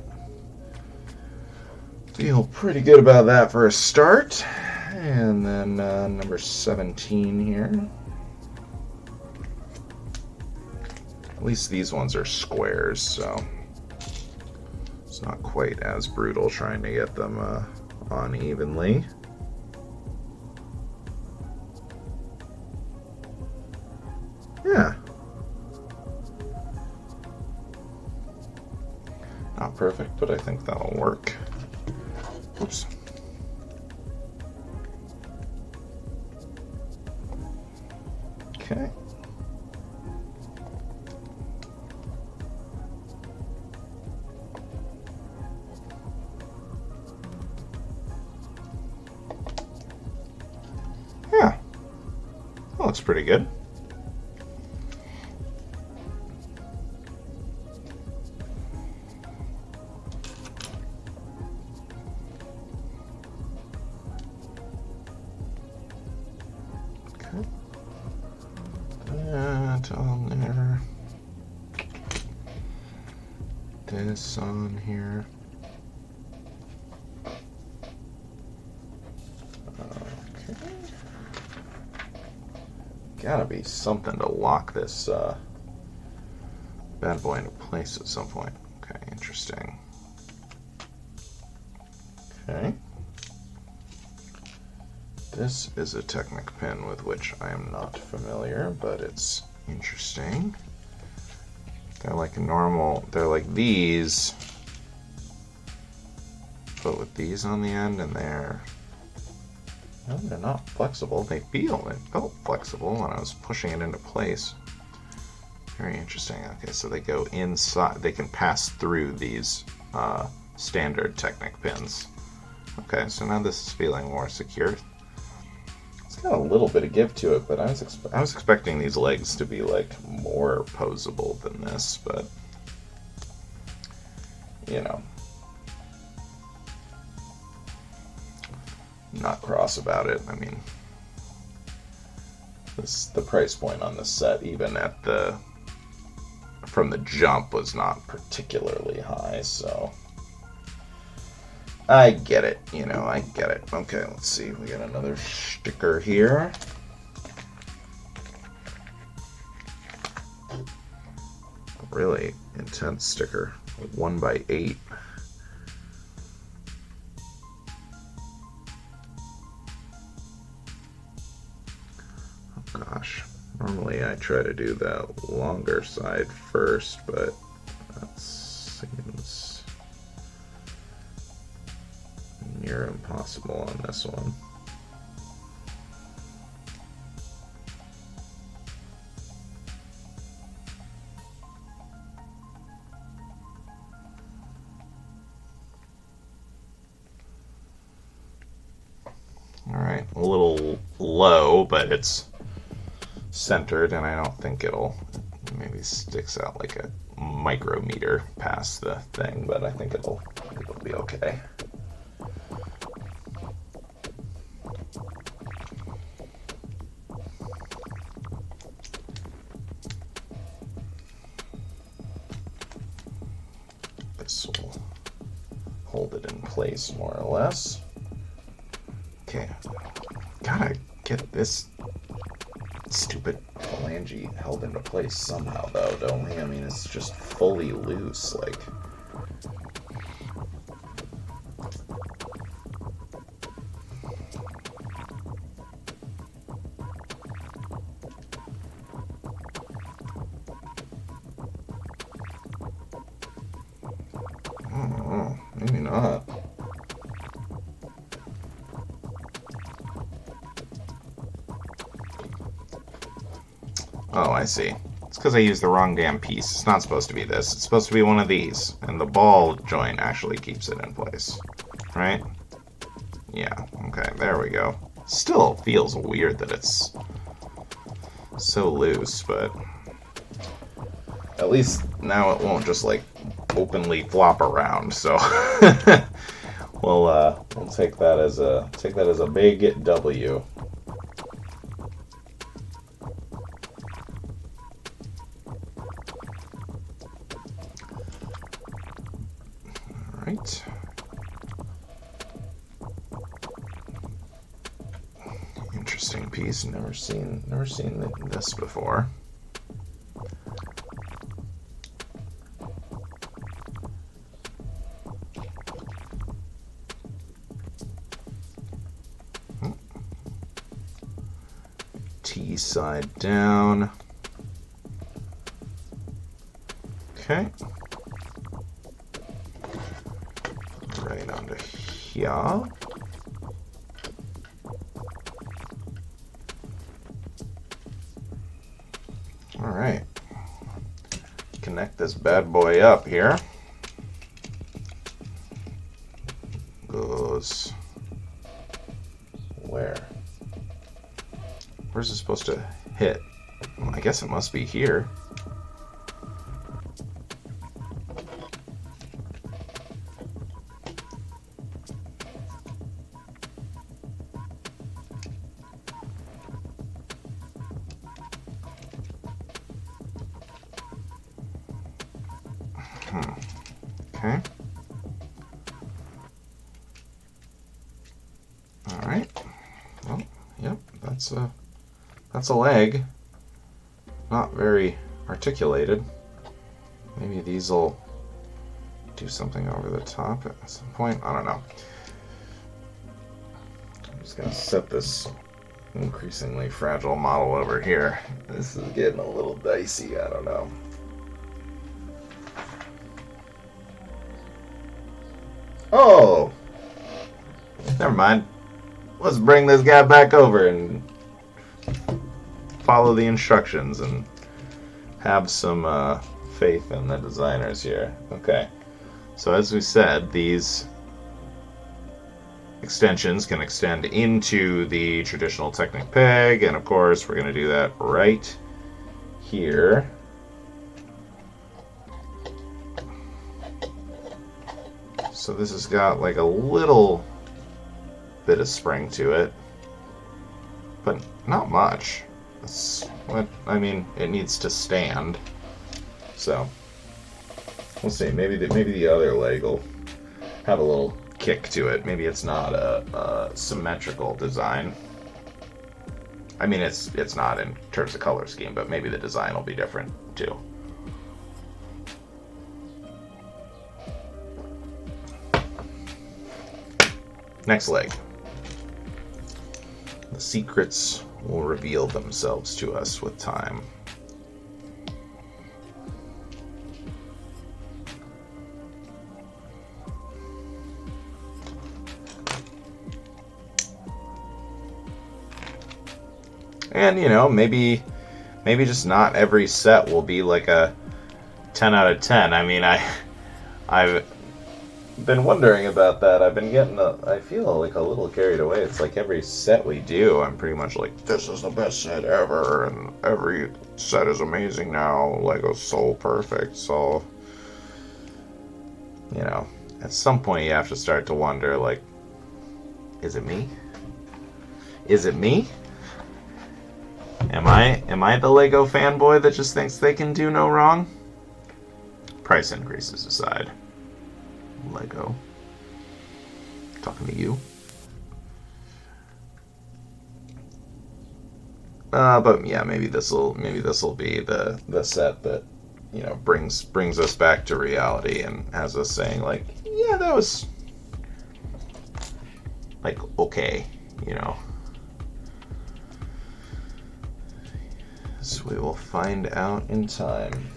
Feel pretty good about that for a start. And then number 17 here. At least these ones are squares, so it's not quite as brutal trying to get them on evenly. Yeah. Not perfect, but I think that'll work. Oops. Okay. Yeah. That looks pretty good. That on there. This on here. Okay. Gotta be something to lock this bad boy into place at some point. Okay, interesting. Okay. This is a Technic pin with which I am not familiar, but it's interesting. They're like normal, they're like these, but with these on the end, and they're not flexible. It felt flexible when I was pushing it into place. Very interesting. Okay, so they go inside, they can pass through these standard Technic pins. Okay, so now this is feeling more secure. Got a little bit of give to it, but I was expecting these legs to be like more posable than this, but you know, I'm not cross about it. I mean, the price point on this set, even at the from the jump was not particularly high, so I get it, I get it. Okay, let's see. We got another sticker here. Really intense sticker. 1x8. Oh gosh. Normally I try to do that longer side first, but that seems near impossible on this one. Alright, a little low, but it's centered, and I don't think it'll, maybe sticks out like a micrometer past the thing, but I think it'll be okay. This will hold it in place more or less. Okay, gotta get this stupid phalange held into place somehow, though, don't we? I mean, it's just fully loose, like. I don't know, maybe not. Oh, I see. It's because I used the wrong damn piece. It's not supposed to be this. It's supposed to be one of these. And the ball joint actually keeps it in place. Right? Yeah, okay, there we go. Still feels weird that it's so loose, but at least now it won't just, like, openly flop around, so we'll take that as a big W. Right. Interesting piece. Never seen this before. T side down. Okay. Right onto here. Alright. Connect this bad boy up here. Goes where? Where's it supposed to hit? Well, I guess it must be here. Okay. All right. Well, yep. That's a leg. Not very articulated. Maybe these will do something over the top at some point. I don't know. I'm just gonna set this increasingly fragile model over here. This is getting a little dicey. I don't know. Oh! Never mind. Let's bring this guy back over and follow the instructions and have some faith in the designers here. Okay. So as we said, these extensions can extend into the traditional Technic peg, and of course we're going to do that right here. So this has got like a little bit of spring to it, but not much. That's what I mean. It needs to stand. So we'll see. Maybe the other leg will have a little kick to it. Maybe it's not a symmetrical design. I mean, it's not in terms of color scheme, but maybe the design will be different too. Next leg. The secrets will reveal themselves to us with time. And, you know, maybe just not every set will be like a 10 out of 10. I mean, I've been wondering about that. I've been I feel like a little carried away. It's like every set we do, I'm pretty much like, this is the best set ever, and every set is amazing now. Lego's so perfect. So, you know, at some point you have to start to wonder, like, is it me? Is it me? Am I the Lego fanboy that just thinks they can do no wrong? Price increases aside. Lego. Talking to you. But yeah, maybe this'll be the set that, you know, brings us back to reality and has us saying, like, yeah, that was like okay, you know. So we will find out in time.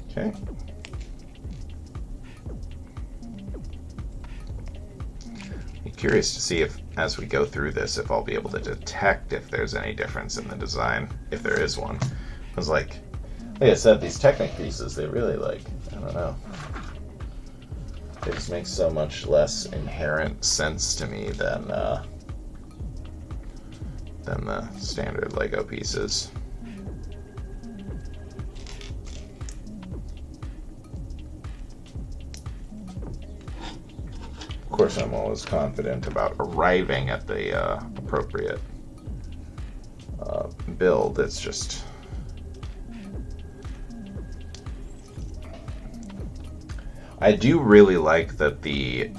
Okay. I'm curious to see if, as we go through this, if I'll be able to detect if there's any difference in the design, if there is one. Because, like I said, these Technic pieces, they really, like, I don't know. They just make so much less inherent sense to me than the standard Lego pieces. Of course, I'm always confident about arriving at the appropriate build. It's just I do really like that the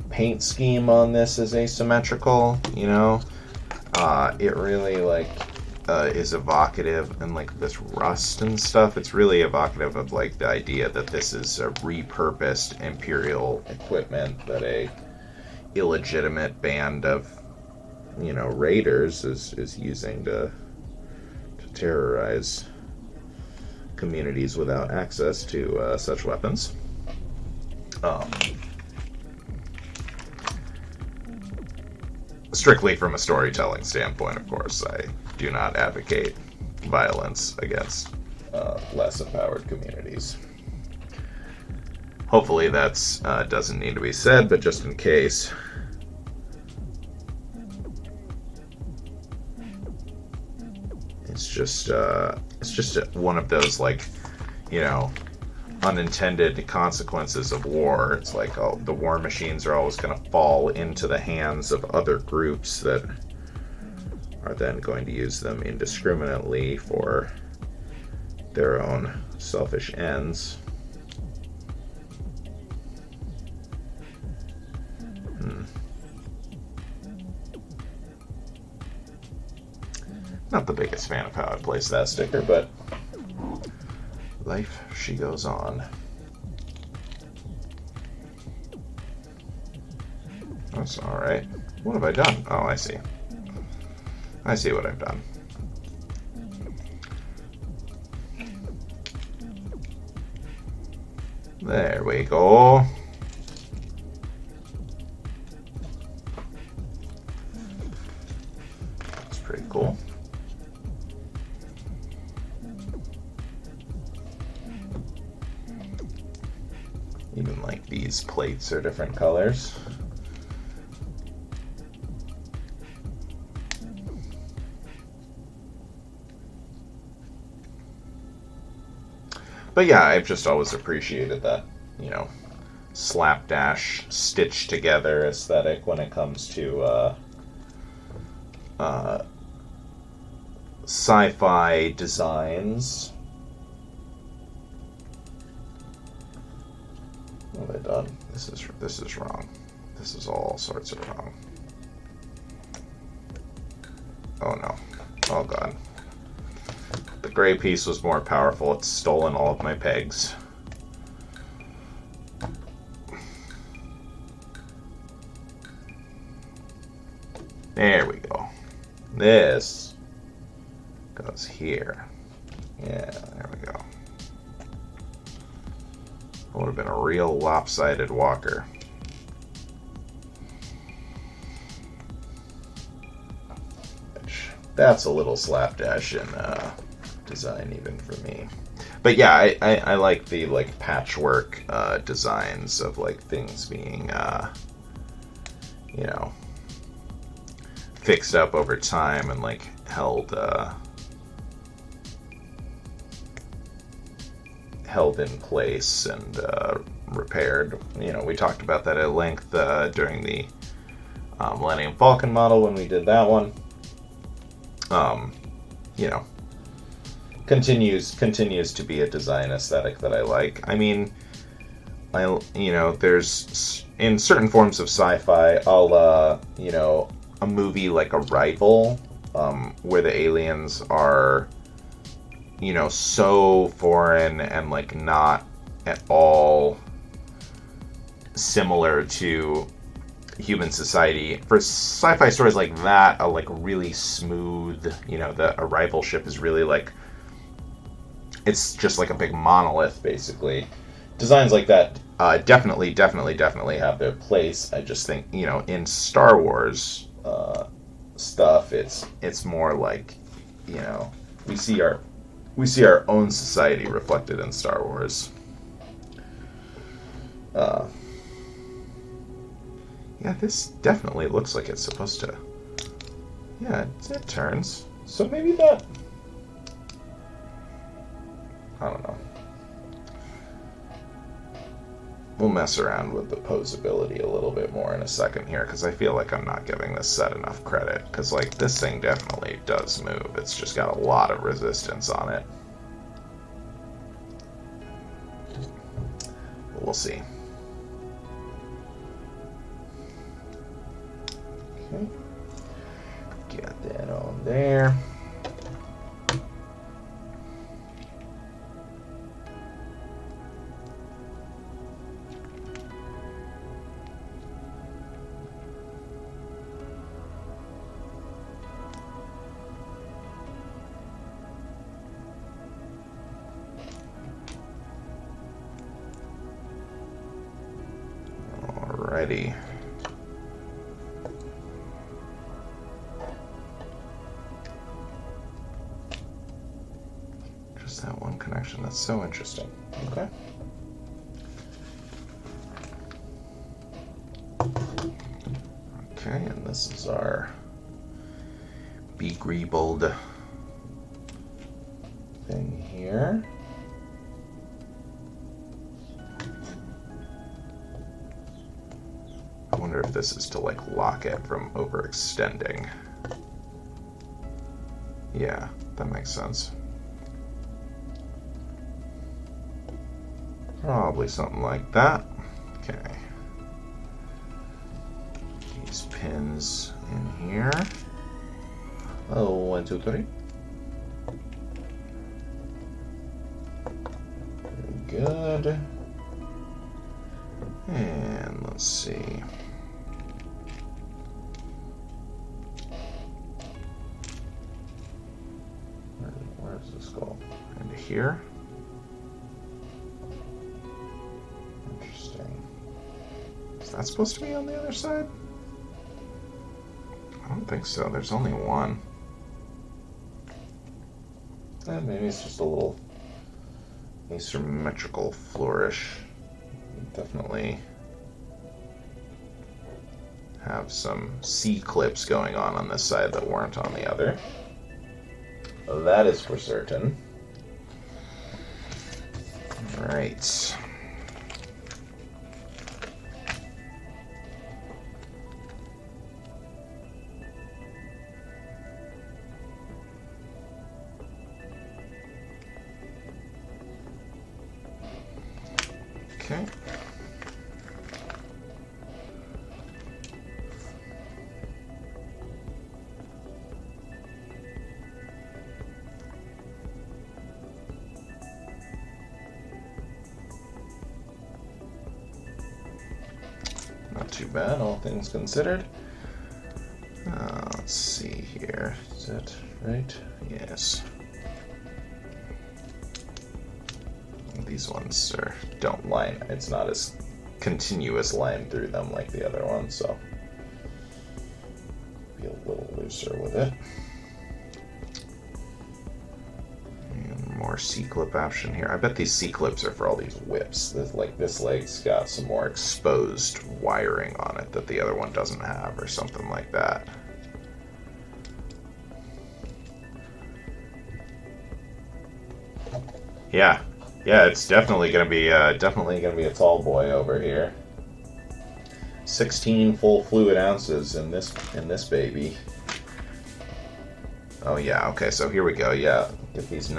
paint scheme on this is asymmetrical, you know? It really, like, is evocative, and, like, this rust and stuff, it's really evocative of, like, the idea that this is a repurposed Imperial equipment that a illegitimate band of, you know, raiders is using to terrorize communities without access to such weapons. Strictly from a storytelling standpoint, of course, I do not advocate violence against less empowered communities. Hopefully that's doesn't need to be said, but just in case. It's just one of those, like, you know, unintended consequences of war. It's like, oh, the war machines are always going to fall into the hands of other groups that are then going to use them indiscriminately for their own selfish ends. Not the biggest fan of how I placed that sticker, but life, she goes on. That's alright. What have I done? Oh, I see. I see what I've done. There we go. That's pretty cool. Even, like, these plates are different colors. But yeah, I've just always appreciated that, you know, slapdash, stitched together aesthetic when it comes to sci-fi designs. What have I done? This is wrong. This is all sorts of wrong. Oh no. Oh god. The gray piece was more powerful. It's stolen all of my pegs. There we go. This goes here. Yeah, there we go. It would have been a real lopsided walker. That's a little slapdash in design even for me. But yeah, I like the like patchwork designs of like things being you know, fixed up over time and like held in place and repaired. You know, we talked about that at length during the Millennium Falcon model when we did that one. You know, continues to be a design aesthetic that I like. I mean, there's in certain forms of sci-fi, I'll a movie like Arrival, where the aliens are, so foreign and like not at all similar to human society. For sci-fi stories like that, a like really smooth, the Arrival ship is really like, it's just like a big monolith basically. Designs like that definitely have their place. I just think, in Star Wars stuff, it's more like, we see our own society reflected in Star Wars. Yeah, this definitely looks like it's supposed to. Yeah, it turns. So maybe that. I don't know. We'll mess around with the posability a little bit more in a second here, because I feel like I'm not giving this set enough credit. Because, like, this thing definitely does move. It's just got a lot of resistance on it. But we'll see. Okay. Get that on there. Alrighty. Just that one connection. That's so interesting. Okay. Okay, and this is our begreebled thing here. I wonder if this is to like lock it from overextending. Yeah, that makes sense. Probably something like that. Okay. These pins in here. Oh, 1, 2, 3. Very good. And let's see. Where does this go? Into here? Interesting. Is that supposed to be on the other side? I don't think so. There's only one. Maybe it's just a little asymmetrical flourish. Definitely have some C-clips going on this side that weren't on the other. That is for certain. All right. Okay. Not too bad, all things considered. Let's see here. Is that right? Yes. These ones don't line. It's not as continuous line through them like the other ones, so be a little looser with it. And more C-clip option here. I bet these C-clips are for all these whips. This leg's got some more exposed wiring on it that the other one doesn't have, or something like that. Yeah, it's definitely gonna be a tall boy over here. 16 full fluid ounces in this baby. Oh yeah, okay, so here we go. Yeah, get these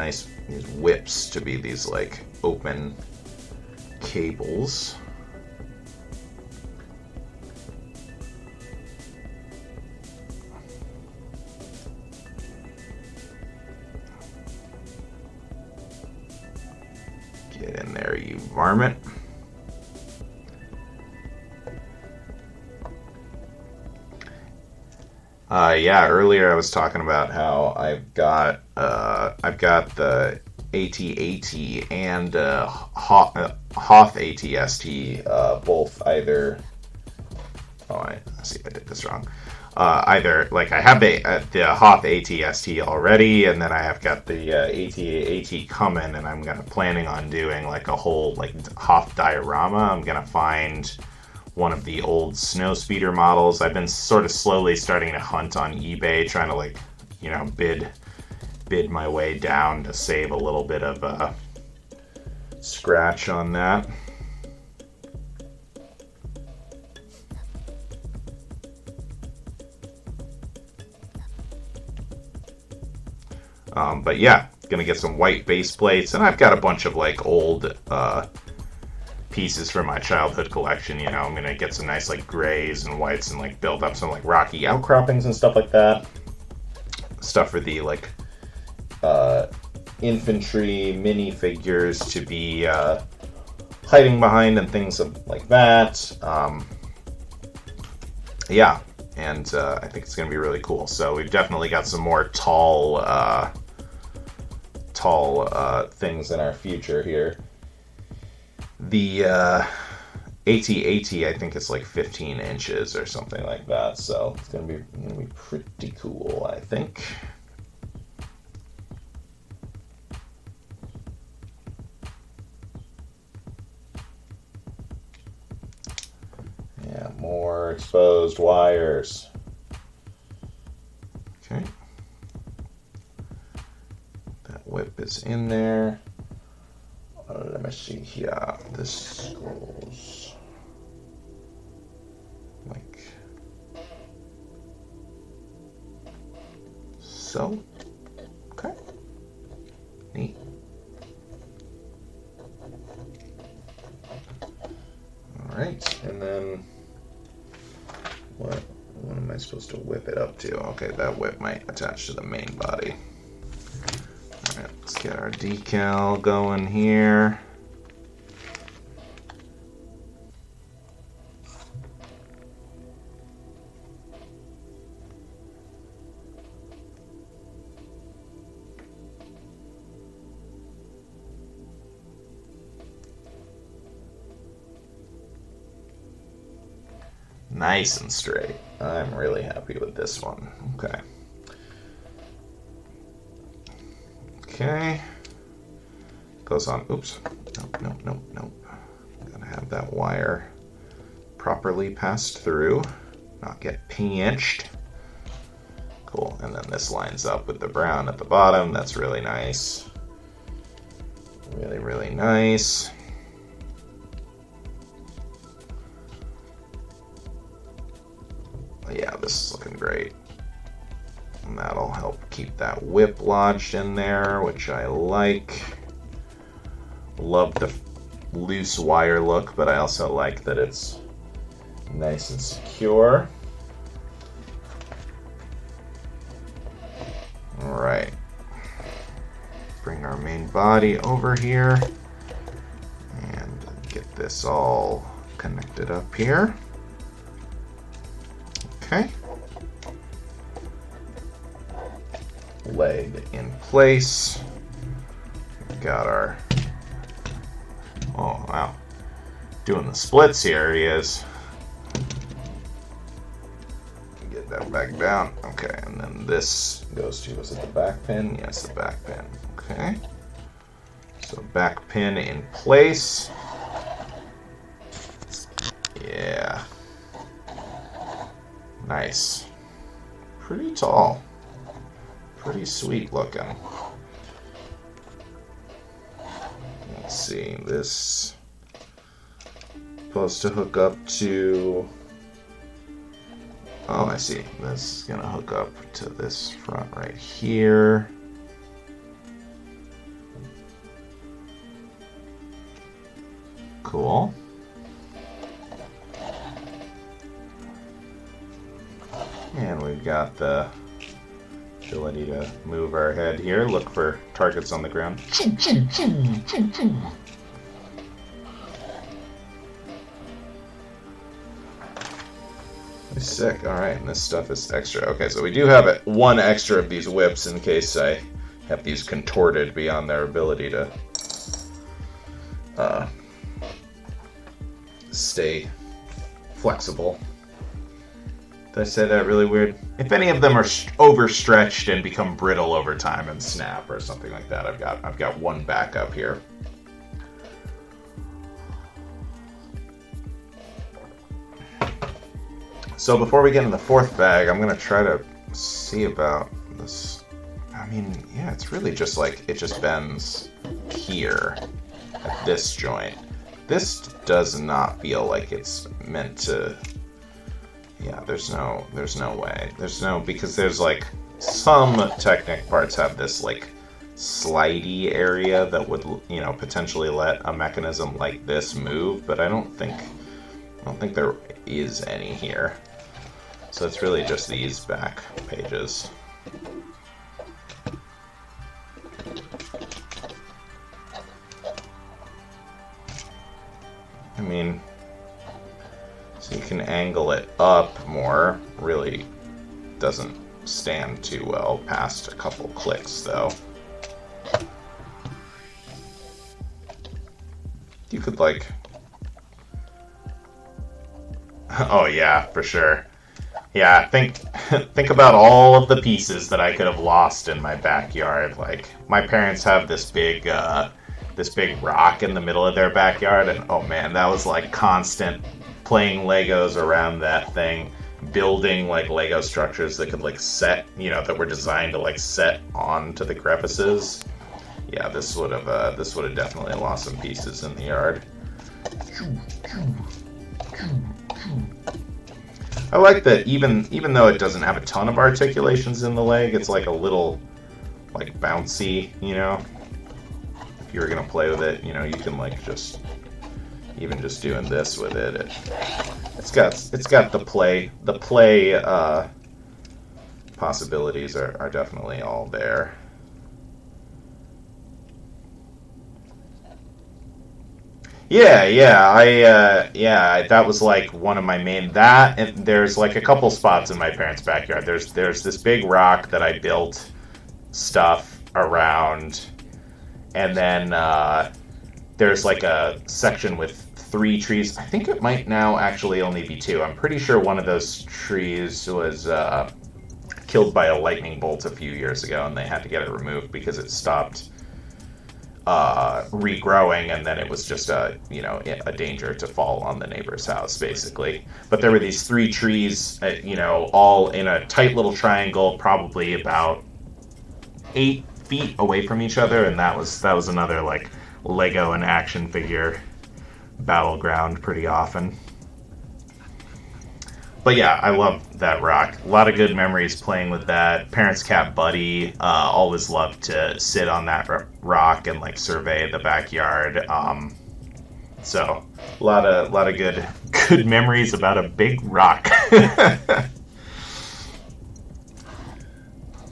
whips to be these like open cables. Get in there, you varmint. Yeah, earlier I was talking about how I've got the AT-AT and Hoth AT-ST, both either. Oh, I see, I did this wrong. Either like I have the Hoth AT-ST already, and then I have got the AT-AT coming, and I'm planning on doing like a whole like Hoth diorama. I'm gonna find one of the old snow speeder models. I've been sort of slowly starting to hunt on eBay, trying to like, bid my way down to save a little bit of scratch on that. But yeah, gonna get some white base plates, and I've got a bunch of like old pieces from my childhood collection. I'm gonna get some nice like grays and whites and like build up some like rocky outcroppings and stuff like that. Stuff for the like infantry minifigures to be hiding behind and things like that. Yeah, and I think it's gonna be really cool. So we've definitely got some more tall things in our future here. The AT-AT, I think it's like 15 inches or something like that, so it's gonna be pretty cool, I think. Yeah, more exposed wires. Okay. That whip is in there. Let me see here. This goes like so. Okay. Neat. All right, and then what am I supposed to whip it up to? Okay, that whip might attach to the main body. Alright, let's get our decal going here. Nice and straight. I'm really happy with this one. Okay. Okay. Goes on. Oops. Nope. Gotta have that wire properly passed through, not get pinched. Cool. And then this lines up with the brown at the bottom. That's really nice. Really, really nice. Yeah, this is looking great. And that'll help keep that whip lodged in there, which I like. Love loose wire look, but I also like that it's nice and secure. Alright. Bring our main body over here and get this all connected up here. Okay. Leg in place. We've got our... Oh, wow. Doing the splits here, he is. Get that back down. Okay, and then this goes to, is it the back pin? Yes, the back pin. Okay. So back pin in place. Yeah. Nice. Pretty tall. Pretty sweet looking. Let's see, this supposed to hook up to... Oh, I see. This is going to hook up to this front right here. Cool. And we've got the ability to move our head here, look for targets on the ground. Sick. Alright, and this stuff is extra. Okay, so we do have one extra of these whips in case I have these contorted beyond their ability to stay flexible. Did I say that really weird? If any of them are overstretched and become brittle over time and snap or something like that, I've got one backup here. So before we get in the fourth bag, I'm gonna try to see about this. I mean, yeah, it's really just like it just bends here at this joint. This does not feel like it's meant to. Yeah, there's no way. Because there's like some Technic parts have this like slidey area that would, you know, potentially let a mechanism like this move, but I don't think there is any here. So it's really just these back pages. I mean, so you can angle it up more. Really doesn't stand too well past a couple clicks, though. You could, like... Oh, yeah, for sure. Yeah, think about all of the pieces that I could have lost in my backyard. Like, my parents have this big rock in the middle of their backyard, and oh man, that was like constant playing Legos around that thing, building like Lego structures that could like set, you know, that were designed to like set onto the crevices. Yeah, this would have definitely lost some pieces in the yard. I like that even though it doesn't have a ton of articulations in the leg, it's like a little like bouncy, you know. If you were gonna play with it, you know, you can like just doing this with it. It's got the play possibilities are definitely all there. Yeah, that was like one of my main, that, and there's like a couple spots in my parents' backyard. There's this big rock that I built stuff around, and then there's like a section with 3 trees. I think it might now actually only be 2. I'm pretty sure one of those trees was killed by a lightning bolt a few years ago, and they had to get it removed because it stopped regrowing, and then it was just a danger to fall on the neighbor's house, basically. But there were these 3 trees, all in a tight little triangle, probably about 8 feet away from each other, and that was another like Lego and action figure battleground pretty often. But yeah, I love that rock. A lot of good memories playing with that. Parents' cat Buddy always loved to sit on that rock and like survey the backyard. So, a lot of good memories about a big rock.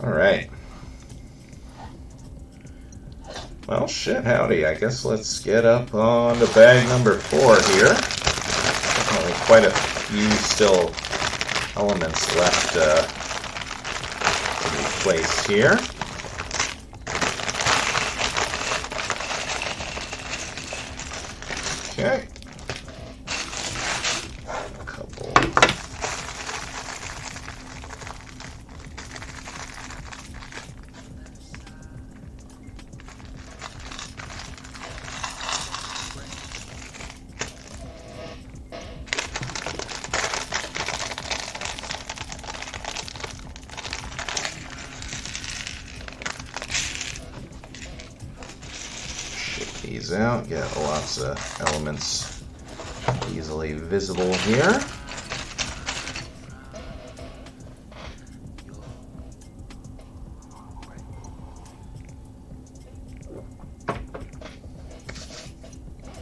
All right. Well, shit, howdy. I guess let's get up on to bag number 4 here. Definitely quite a few still elements left to be placed here. Okay. A couple. These out, get lots of elements easily visible here.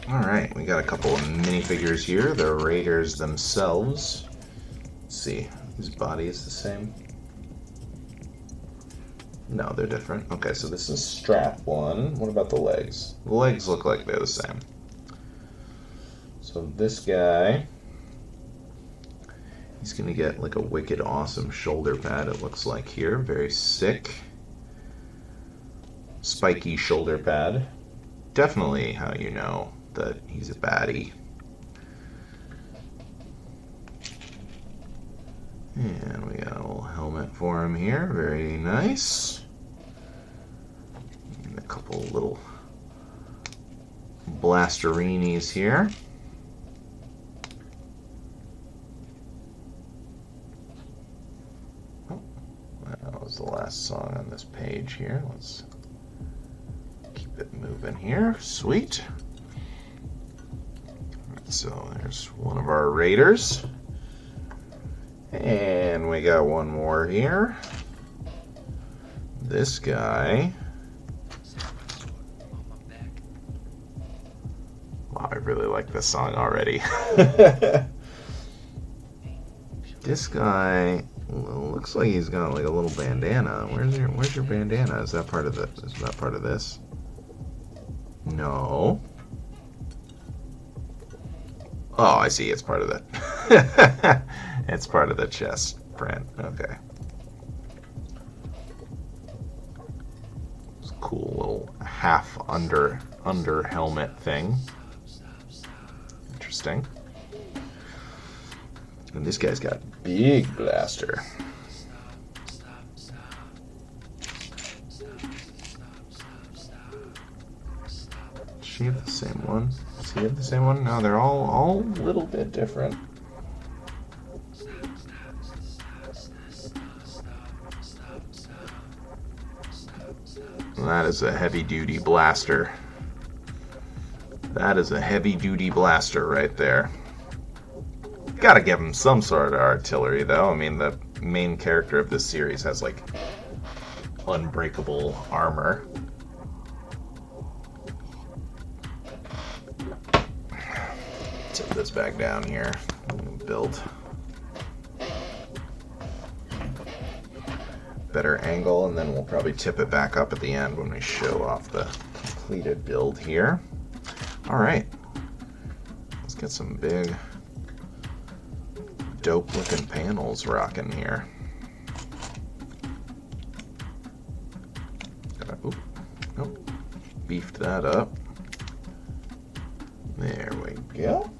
Alright, we got a couple of minifigures here, the Raiders themselves. Let's see, his body is the same? No, they're different. Okay, so this is strap 1. What about the legs? The legs look like they're the same. So this guy, he's going to get like a wicked awesome shoulder pad, it looks like here. Very sick. Spiky shoulder pad. Definitely how you know that he's a baddie. And we got a little helmet for him here. Very nice. And a couple little blasterinis here. Oh, that was the last song on this page here. Let's keep it moving here. Sweet. So there's one of our Raiders. And we got one more here. This guy. Wow, I really like this song already. This guy looks like he's got like a little bandana. Where's your bandana? Is that part of this? No. Oh, I see. It's part of that. It's part of the chest print. Okay. It's a cool little half under helmet thing. Interesting. And this guy's got a big blaster. Does she have the same one? Does he have the same one? No, they're all a little bit different. That is a heavy-duty blaster. That is a heavy-duty blaster right there. Gotta give him some sort of artillery, though. I mean, the main character of this series has, like, unbreakable armor. Tip this back down here. Build better angle, and then we'll probably tip it back up at the end when we show off the completed build here. Alright, let's get some big dope looking panels rocking here. Nope, beefed that up. There we go.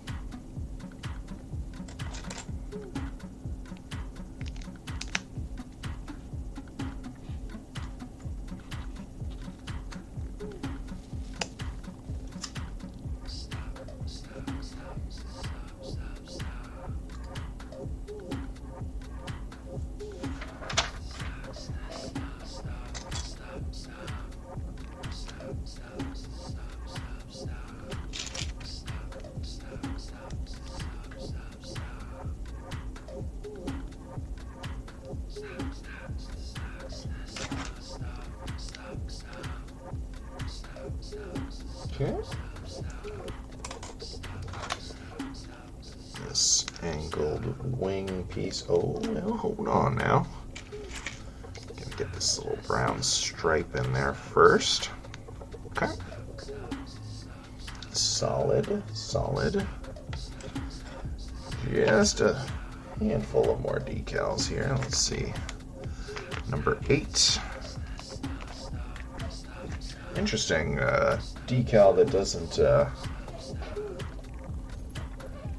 Okay. wing piece. Oh, no, hold on now. Gonna get this little brown stripe in there first. Okay. Solid, solid. Just a handful of more decals here. Let's see. Number 8. Interesting decal that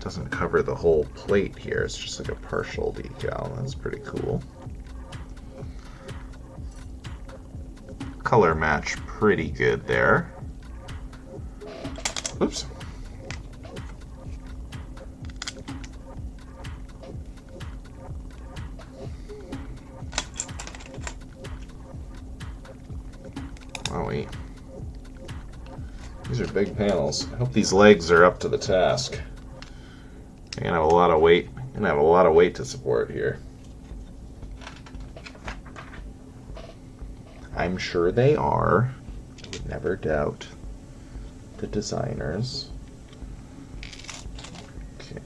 doesn't cover the whole plate here. It's just like a partial decal. That's pretty cool. Color match pretty good there. Oops. Wowie. These are big panels. I hope these legs are up to the task. I'm gonna have a lot of weight. I'm gonna have a lot of weight to support here. I'm sure they are. I would never doubt the designers. Okay,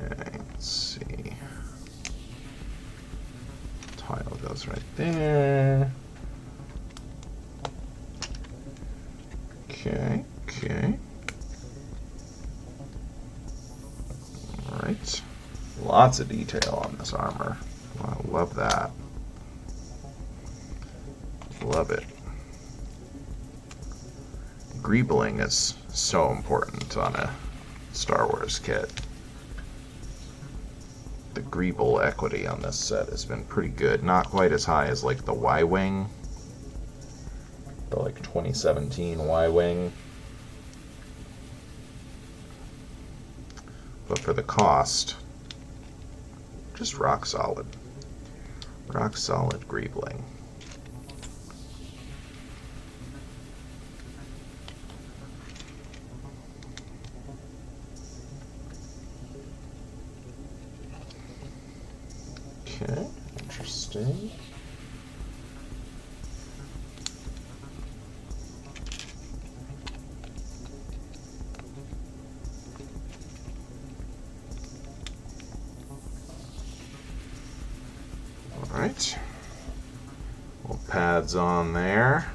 let's see. Tile goes right there. Okay, okay. Alright. Lots of detail on this armor. I love that. Love it. Greebling is so important on a Star Wars kit. The greeble equity on this set has been pretty good. Not quite as high as like the Y-Wing. The like 2017 Y-Wing. But for the cost, just rock solid. Rock solid greebling. Okay, interesting. All right. Little pads on there.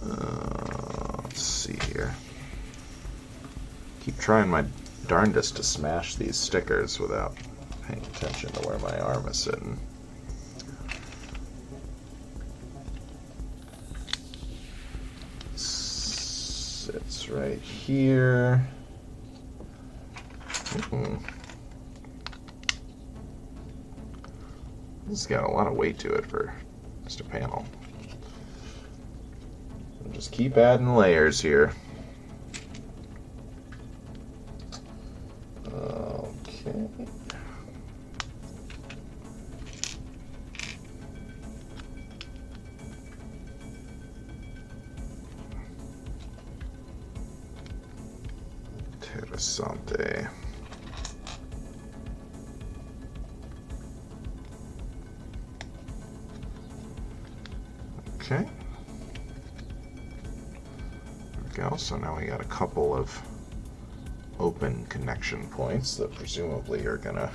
Let's see here. Keep trying my darndest to smash these stickers without paying attention to where my arm is sitting. Sits right here. This has got a lot of weight to it for just a panel. So just keep adding layers here. Okay. Interessante. Okay. There we go. So now we got a couple of open connection points that presumably are gonna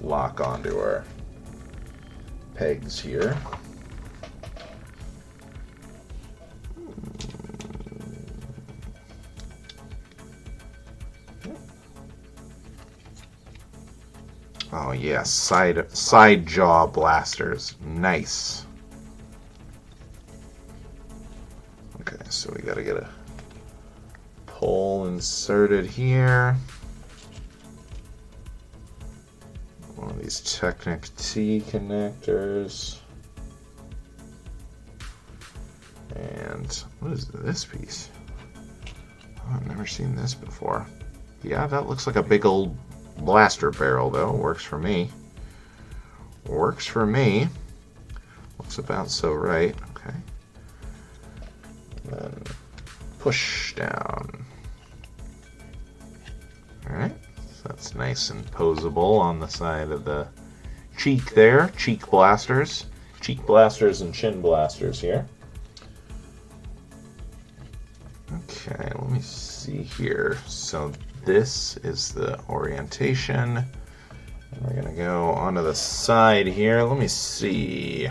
lock onto our pegs here. Oh yes, side jaw blasters. Nice. Okay, so we gotta get a pole inserted here. One of these Technic T connectors. And what is this piece? Oh, I've never seen this before. Yeah, that looks like a big old blaster barrel though. Works for me. Works for me. Looks about so right. Okay. And then push down. Alright, so that's nice and posable on the side of the cheek there. Cheek blasters and chin blasters here. Okay, let me see here. So this is the orientation. And we're gonna go onto the side here. Let me see.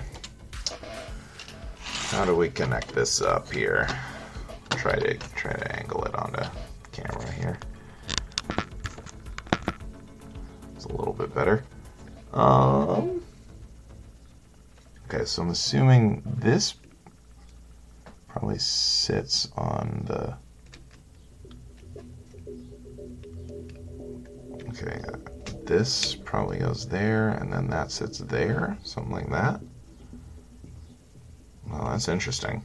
How do we connect this up here? Try to angle it onto camera here. It's a little bit better. Okay, so I'm assuming this probably sits on the. Okay, this probably goes there, and then that sits there, something like that. Well, that's interesting.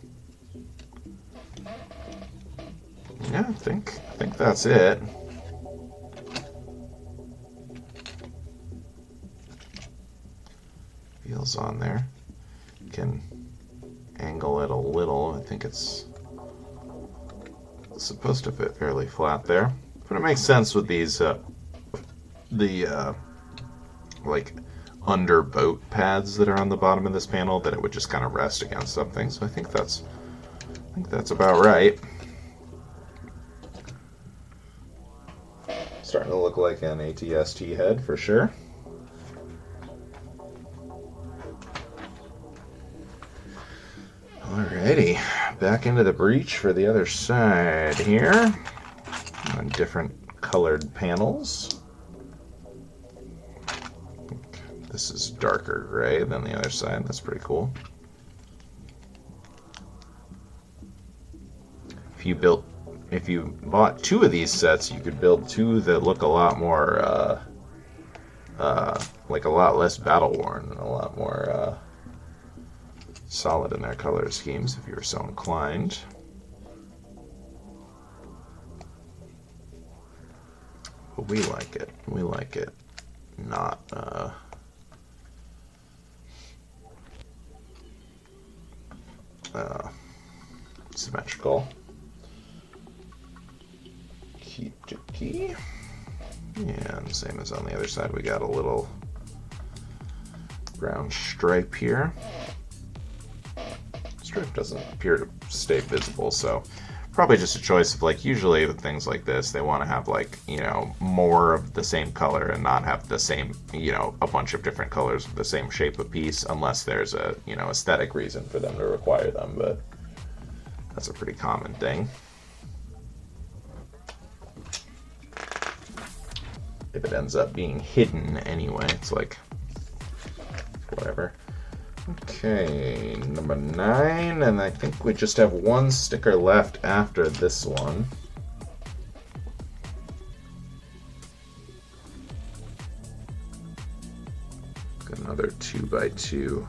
Yeah, I think that's it. Feels on there. Can angle it a little. I think it's supposed to fit fairly flat there, but it makes sense with these like under boat pads that are on the bottom of this panel that it would just kind of rest against something. So I think that's about right. Starting to look like an ATST head for sure. Alrighty, back into the breech for the other side here. On different colored panels. This is darker gray than the other side. That's pretty cool. If you bought two of these sets, you could build two that look a lot more, like a lot less battle worn and a lot more solid in their color schemes, if you were so inclined. But we like it. We like it not symmetrical. Key. And same as on the other side, we got a little brown stripe here. Stripe doesn't appear to stay visible, so probably just a choice of, like, usually with things like this, they want to have, like, you know, more of the same color and not have the same, you know, a bunch of different colors with the same shape of piece, unless there's a, you know, aesthetic reason for them to require them, but that's a pretty common thing. If it ends up being hidden anyway, it's like, whatever. Okay, number 9, and I think we just have one sticker left after this one. Got another 2x2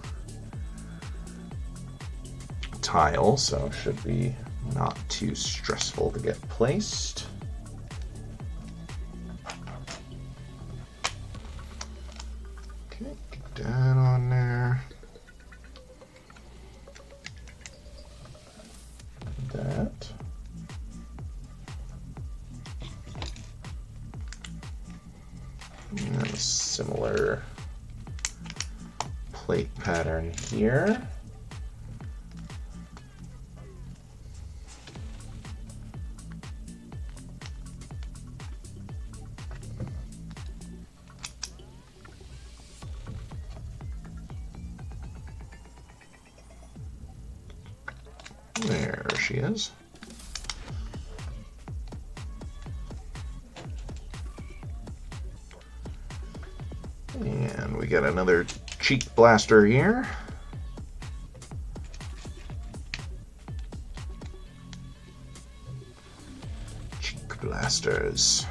tile, so it should be not too stressful to get placed. Okay, get that on there. That. And a similar plate pattern here. There she is. And we got another cheek blaster here. Cheek blasters.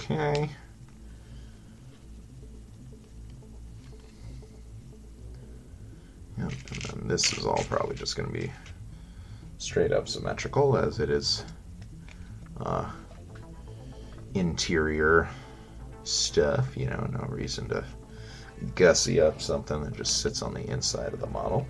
Okay. Yep, and then this is all probably just going to be straight up symmetrical, as it is interior stuff, you know, no reason to gussy up something that just sits on the inside of the model.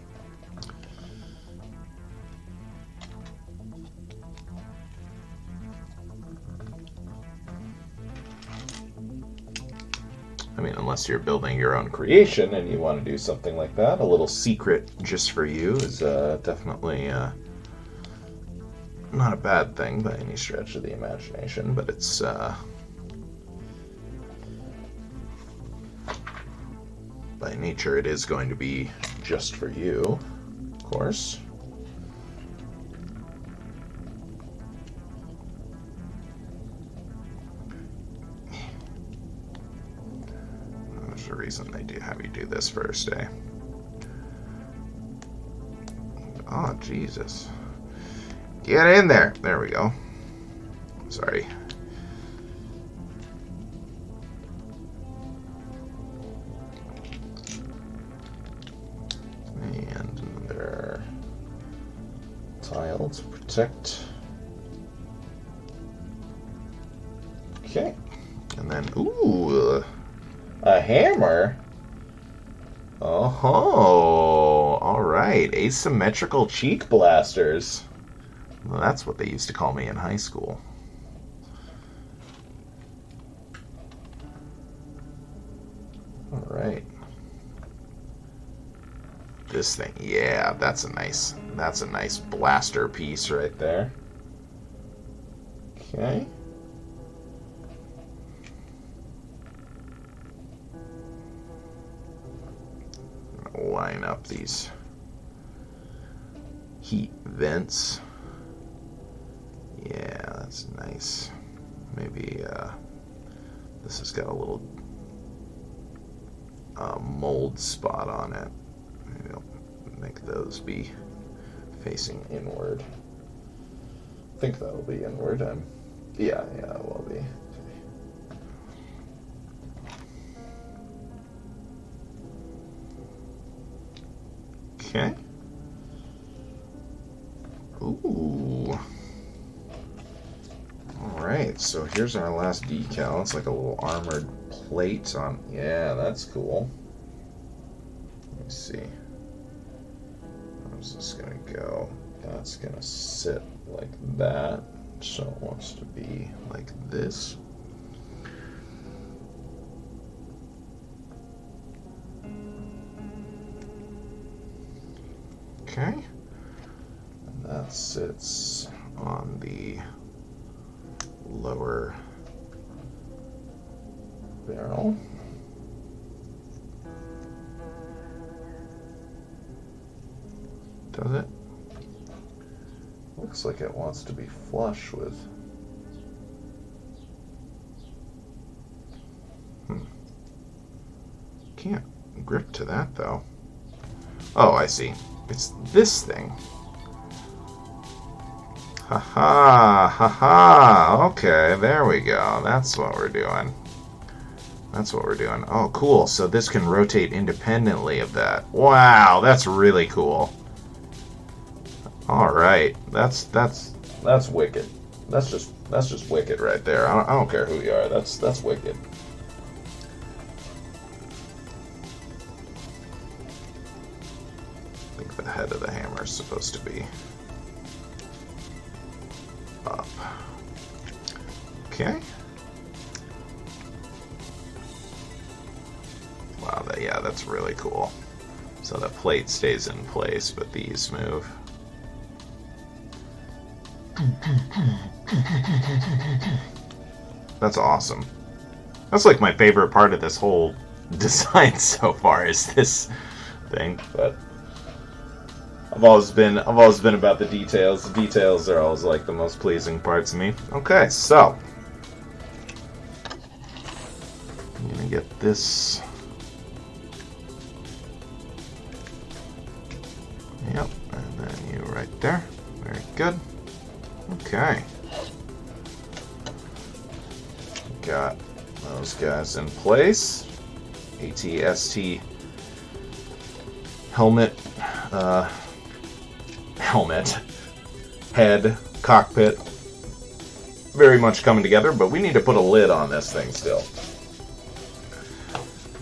I mean, unless you're building your own creation and you want to do something like that, a little secret just for you is definitely not a bad thing by any stretch of the imagination, but it's by nature it is going to be just for you, of course. There's a reason they do have you do this first, eh? Oh, Jesus. Get in there. There we go. Sorry. And another tile to protect. Okay. And then, ooh, a hammer. Oh, all right. Asymmetrical cheek blasters. Well, that's what they used to call me in high school. All right. This thing, yeah, that's a nice blaster piece right there. Okay. Line up these heat vents. Yeah, that's nice. Maybe this has got a little mold spot on it. Maybe I'll make those be facing inward. I think that'll be inward. Yeah, it will be. Okay. Ooh. Alright, so here's our last decal. It's like a little armored plate on... Yeah, that's cool. Let me see. How's this gonna go? That's gonna sit like that. So it wants to be like this. Okay, and that sits on the lower barrel. Does it? Looks like it wants to be flush with. Can't grip to that though. Oh, I see. It's this thing. Haha, haha. Okay, there we go. That's what we're doing. That's what we're doing. Oh, cool. So this can rotate independently of that. Wow, that's really cool. All right, that's wicked. That's just wicked right there. I don't care who you are. That's wicked. I think the head of the hammer is supposed to be up. Okay. Wow, yeah, that's really cool. So the plate stays in place, but these move. That's awesome. That's like my favorite part of this whole design so far is this thing, but I've always been about the details. The details are always like the most pleasing parts of me. Okay, so I'm gonna get this. Yep, and then you right there. Very good. Okay. Got those guys in place. ATST helmet, head, cockpit, very much coming together, but we need to put a lid on this thing still.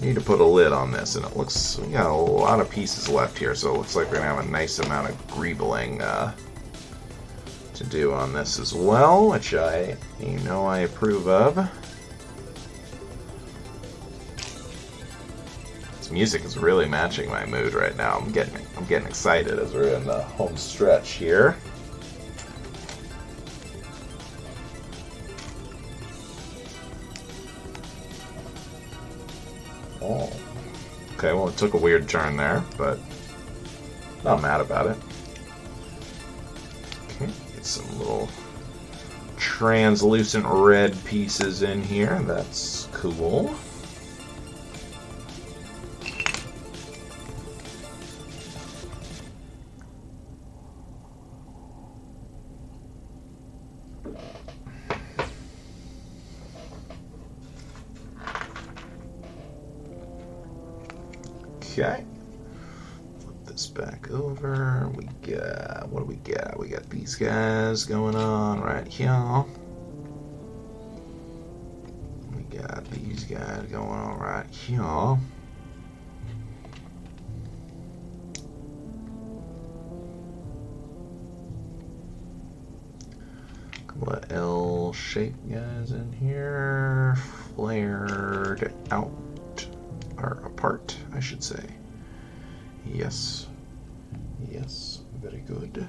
need to put a lid on this, and it looks, we got a lot of pieces left here, so it looks like we're gonna have a nice amount of greebling to do on this as well, which I approve of. This music is really matching my mood right now. I'm getting excited as we're in the home stretch here. Oh. Okay, well, it took a weird turn there, but not mad about it. Okay, get some little translucent red pieces in here. That's cool. Okay, flip this back over. We got, what do we got? We got these guys going on right here. We got these guys going on right here. Couple of L-shaped guys in here, flared out. Or apart, I should say. Yes. Yes, very good.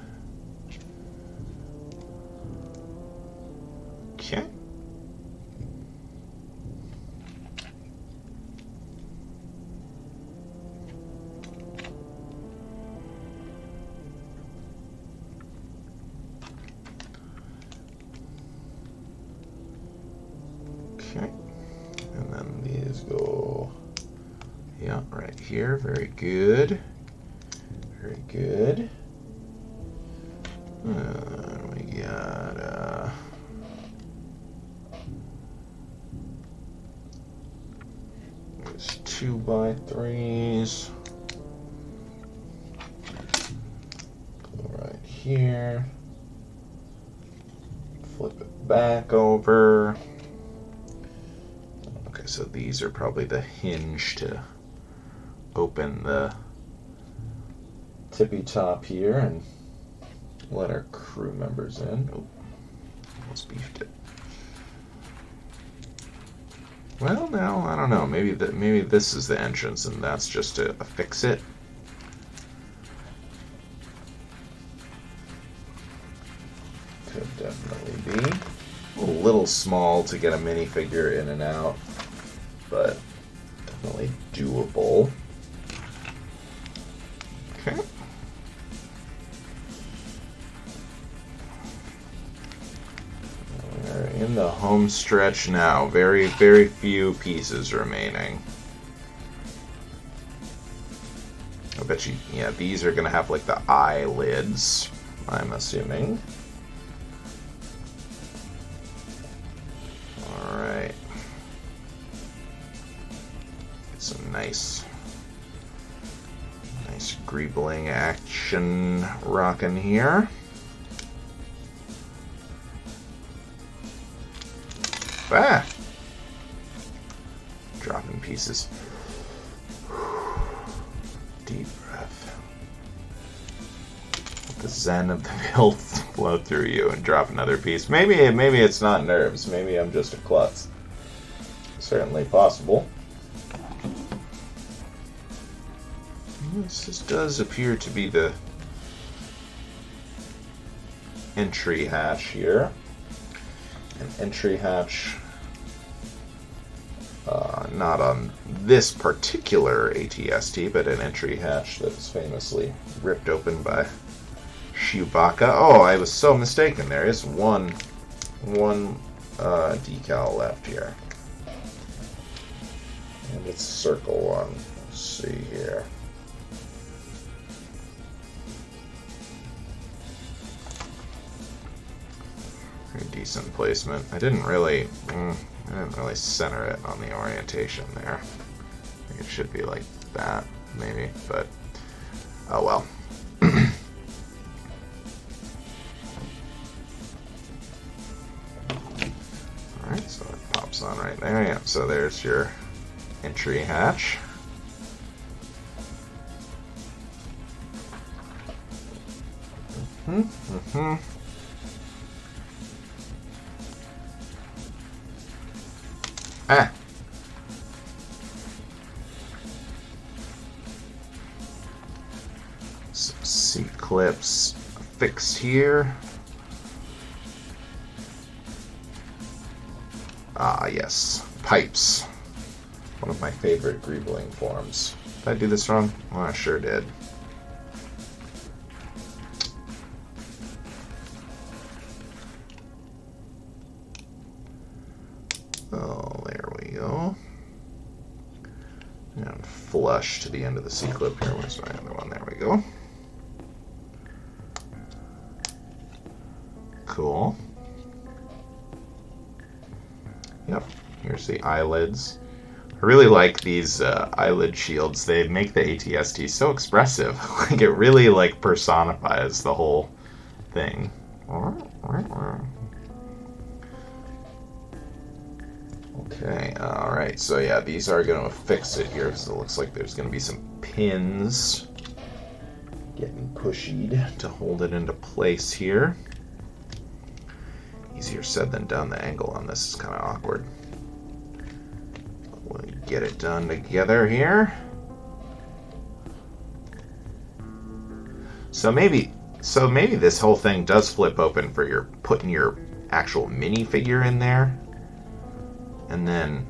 Okay. Okay. And then these go... yeah, right here. Very good. Very good. We got there's 2x3s. Go right here. Flip it back over. Okay, so these are probably the hinge to open the tippy top here and let our crew members in. Oh, almost beefed it. Well, now I don't know. Maybe this is the entrance, and that's just to affix it. Could definitely be a little small to get a minifigure in and out, but definitely doable. Okay. We're in the home stretch now. Very, very few pieces remaining. I bet you, yeah, these are going to have like the eyelids, I'm assuming. Alright. Get some nice greebling action rocking here. Ah! Dropping pieces. Deep breath. Let the zen of the build flow through you and drop another piece. Maybe it's not nerves. Maybe I'm just a klutz. Certainly possible. This does appear to be the entry hatch here. An entry hatch, not on this particular ATST, but an entry hatch that's famously ripped open by Chewbacca. Oh, I was so mistaken. There is one decal left here. And it's circle one. Let's see here. Pretty decent placement. I didn't really center it on the orientation there. I think it should be like that, maybe, but oh well. Alright, so it pops on right there. Yeah, so there's your entry hatch. Ah. Some seat clips fixed here. Ah, yes. Pipes. One of my favorite greebling forms. Did I do this wrong? Oh, I sure did. Oh, there we go. And flush to the end of the C-clip here. Where's my other one? There we go. Cool. Yep, here's the eyelids. I really like these eyelid shields. They make the ATST so expressive. Like, it really, like, personifies the whole thing. Okay, alright, so yeah, these are going to affix it here, because it looks like there's going to be some pins getting pushied to hold it into place here. Easier said than done. The angle on this is kind of awkward. We'll get it done together here. So maybe this whole thing does flip open for your putting your actual minifigure in there. And then,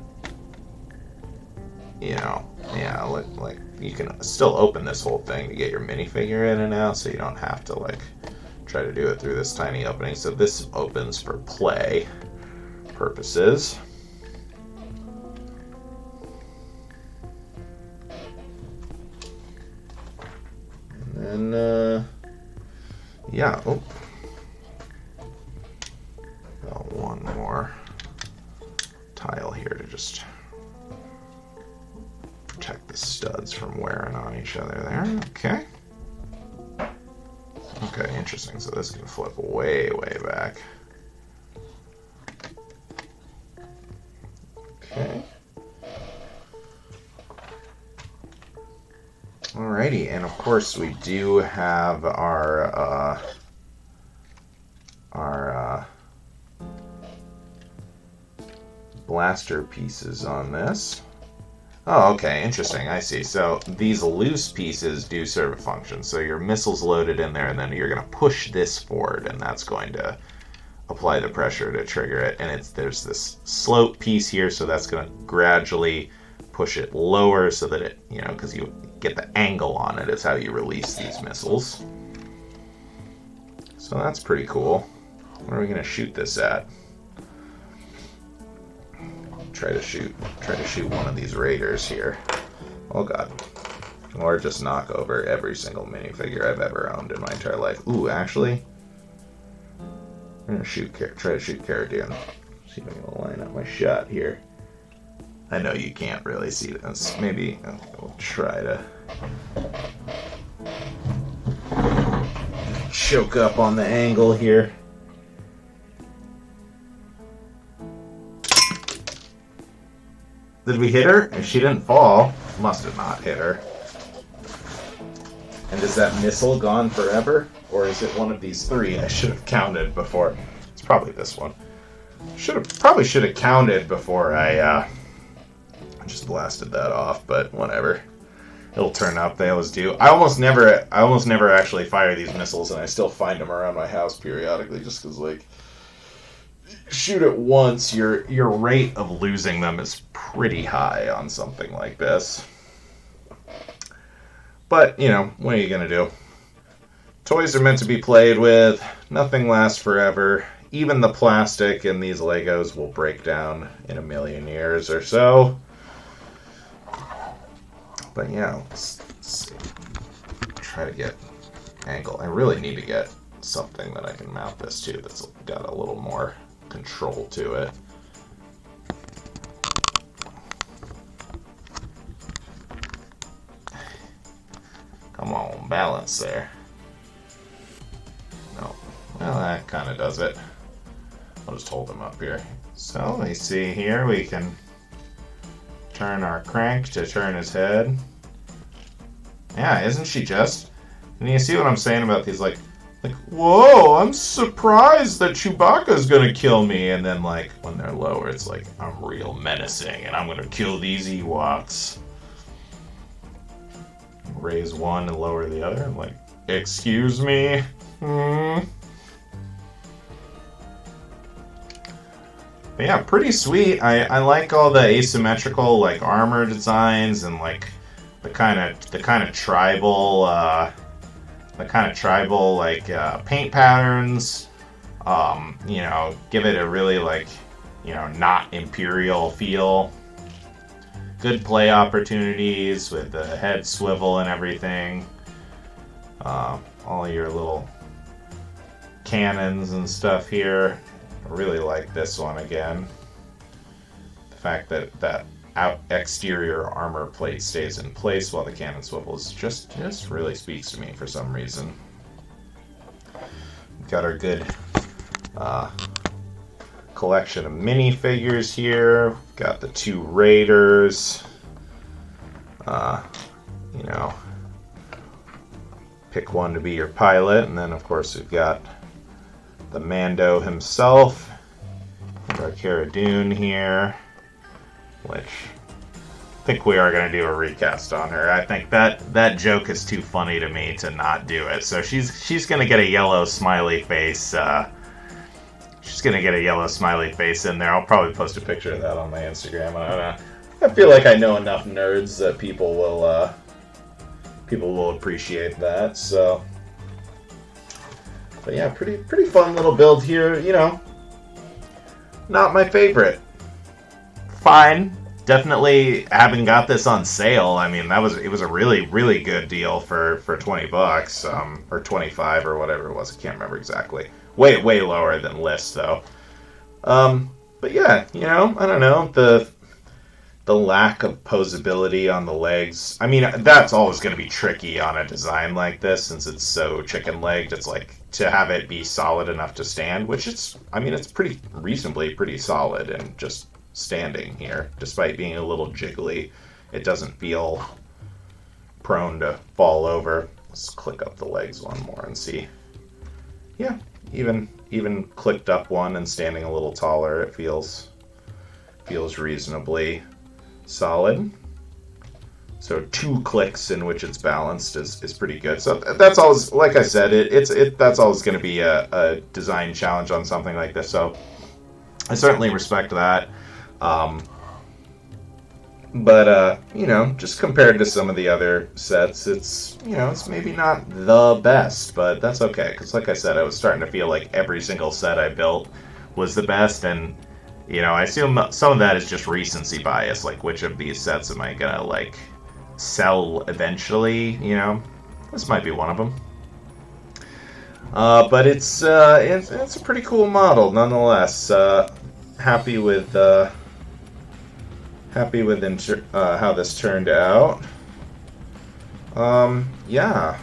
you know, yeah, like you can still open this whole thing to get your minifigure in and out, so you don't have to like try to do it through this tiny opening. So this opens for play purposes. And then, yeah, oh, got one more tile here to just protect the studs from wearing on each other there. Okay. Okay, interesting. So this can flip way, way back. Okay. Alrighty, and of course we do have our blaster pieces on this. Oh, okay, interesting. I see. So these loose pieces do serve a function. So your missile's loaded in there, and then you're going to push this forward, and that's going to apply the pressure to trigger it. And there's this slope piece here, so that's going to gradually push it lower so that it, you know, because you get the angle on it is how you release these missiles. So that's pretty cool. Where are we going to shoot this at? Try to shoot one of these raiders here. Oh god. Or just knock over every single minifigure I've ever owned in my entire life. Ooh, actually, I'm gonna try to shoot Cara Dune. See if I can line up my shot here. I know you can't really see this. Maybe we'll try to choke up on the angle here. Did we hit her? If she didn't fall, must have not hit her. And is that missile gone forever? Or is it one of these three? I should have counted before. It's probably this one. Probably should have counted before I just blasted that off, but whatever. It'll turn up. They always do. I almost never actually fire these missiles, and I still find them around my house periodically, just because, like, shoot it once, your rate of losing them is pretty high on something like this. But, you know, what are you gonna do? Toys are meant to be played with. Nothing lasts forever. Even the plastic in these Legos will break down in a million years or so. But yeah, let's see. Try to get angle. I really need to get something that I can mount this to that's got a little more control to it. Come on, balance there. No. Well, that kind of does it. I'll just hold them up here. So, you see here, we can turn our crank to turn his head. Yeah, isn't she just? And you see what I'm saying about these, like, whoa, I'm surprised that Chewbacca's gonna kill me. And then, like, when they're lower, it's like, I'm real menacing, and I'm gonna kill these Ewoks. Raise one and lower the other. I'm like, excuse me? But yeah, pretty sweet. I like all the asymmetrical, like, armor designs and, like, the kind of tribal, like, paint patterns. You know, give it a really, like, you know, not Imperial feel. Good play opportunities with the head swivel and everything. All your little cannons and stuff here. I really like this one again. The fact that that exterior armor plate stays in place while the cannon swivels just really speaks to me for some reason. We've got our good collection of minifigures here. We've got the two Raiders. You know, pick one to be your pilot, and then of course we've got the Mando himself, our Cara Dune here, which I think we are going to do a recast on her. I think that joke is too funny to me to not do it. So she's going to get a yellow smiley face. She's going to get a yellow smiley face in there. I'll probably post a picture of that on my Instagram. I feel like I know enough nerds that people will appreciate that. So, but yeah, pretty fun little build here. You know, not my favorite. Fine. Definitely having got this on sale. I mean, it was a really good deal for $20, or 25 or whatever it was. I can't remember exactly. Way lower than list though. But yeah, you know, I don't know, the lack of posability on the legs. I mean, that's always going to be tricky on a design like this since it's so chicken-legged. It's like to have it be solid enough to stand, which it's pretty reasonably pretty solid and just standing here, despite being a little jiggly. It doesn't feel prone to fall over. Let's click up the legs one more and see. Yeah, even clicked up one and standing a little taller, it feels reasonably solid. So 2 clicks in which it's balanced is pretty good. So that's always, like I said, that's always going to be a design challenge on something like this. So I certainly respect that. But you know, just compared to some of the other sets, it's maybe not the best, but that's okay. Because like I said, I was starting to feel like every single set I built was the best, and you know, I assume some of that is just recency bias. Like, which of these sets am I gonna like sell eventually? You know, this might be one of them. But it's a pretty cool model nonetheless. Happy with how this turned out. Yeah.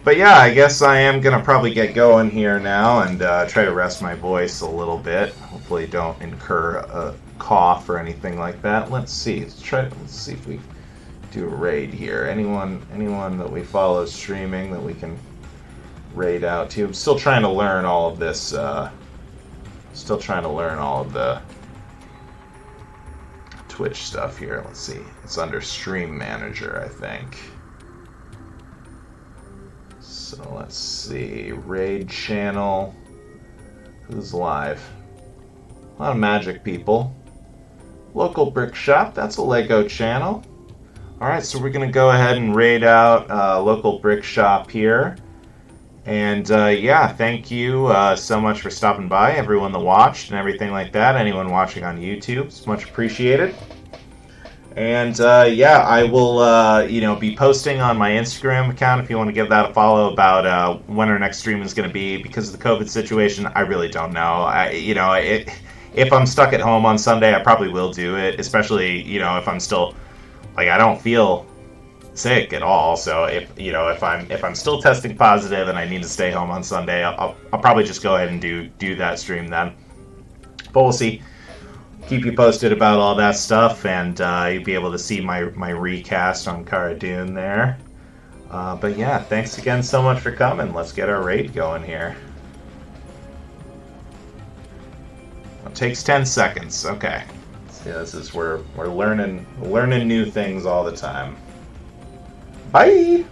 But yeah, I guess I am gonna probably get going here now and try to rest my voice a little bit. Hopefully, don't incur a cough or anything like that. Let's see. Let's see if we do a raid here. Anyone that we follow streaming that we can raid out to. I'm still trying to learn all of this. Still trying to learn all of the Twitch stuff here. Let's see. It's under Stream Manager, I think. So let's see. Raid channel. Who's live? A lot of Magic people. Local Brick Shop. That's a Lego channel. Alright, so we're going to go ahead and raid out Local Brick Shop here. And yeah, thank you so much for stopping by, everyone that watched and everything like that. Anyone watching on YouTube, it's much appreciated. And yeah, I will be posting on my Instagram account if you want to give that a follow about when our next stream is going to be. Because of the COVID situation, I really don't know. If I'm stuck at home on Sunday, I probably will do it. Especially if I'm still I don't feel sick at all. So if I'm still testing positive and I need to stay home on Sunday, I'll probably just go ahead and do that stream then. But we'll see. keep you posted about all that stuff, and you'll be able to see my recast on Cara Dune there. But yeah, thanks again so much for coming. Let's get our raid going here. It takes 10 seconds. Okay. See, this is where we're learning new things all the time. Bye.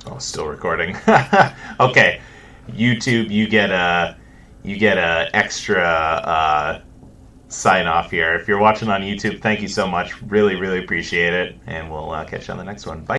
Oh, still recording. Okay, YouTube, you get a extra sign off here. If you're watching on YouTube, thank you so much. Really, really appreciate it, and we'll catch you on the next one. Bye.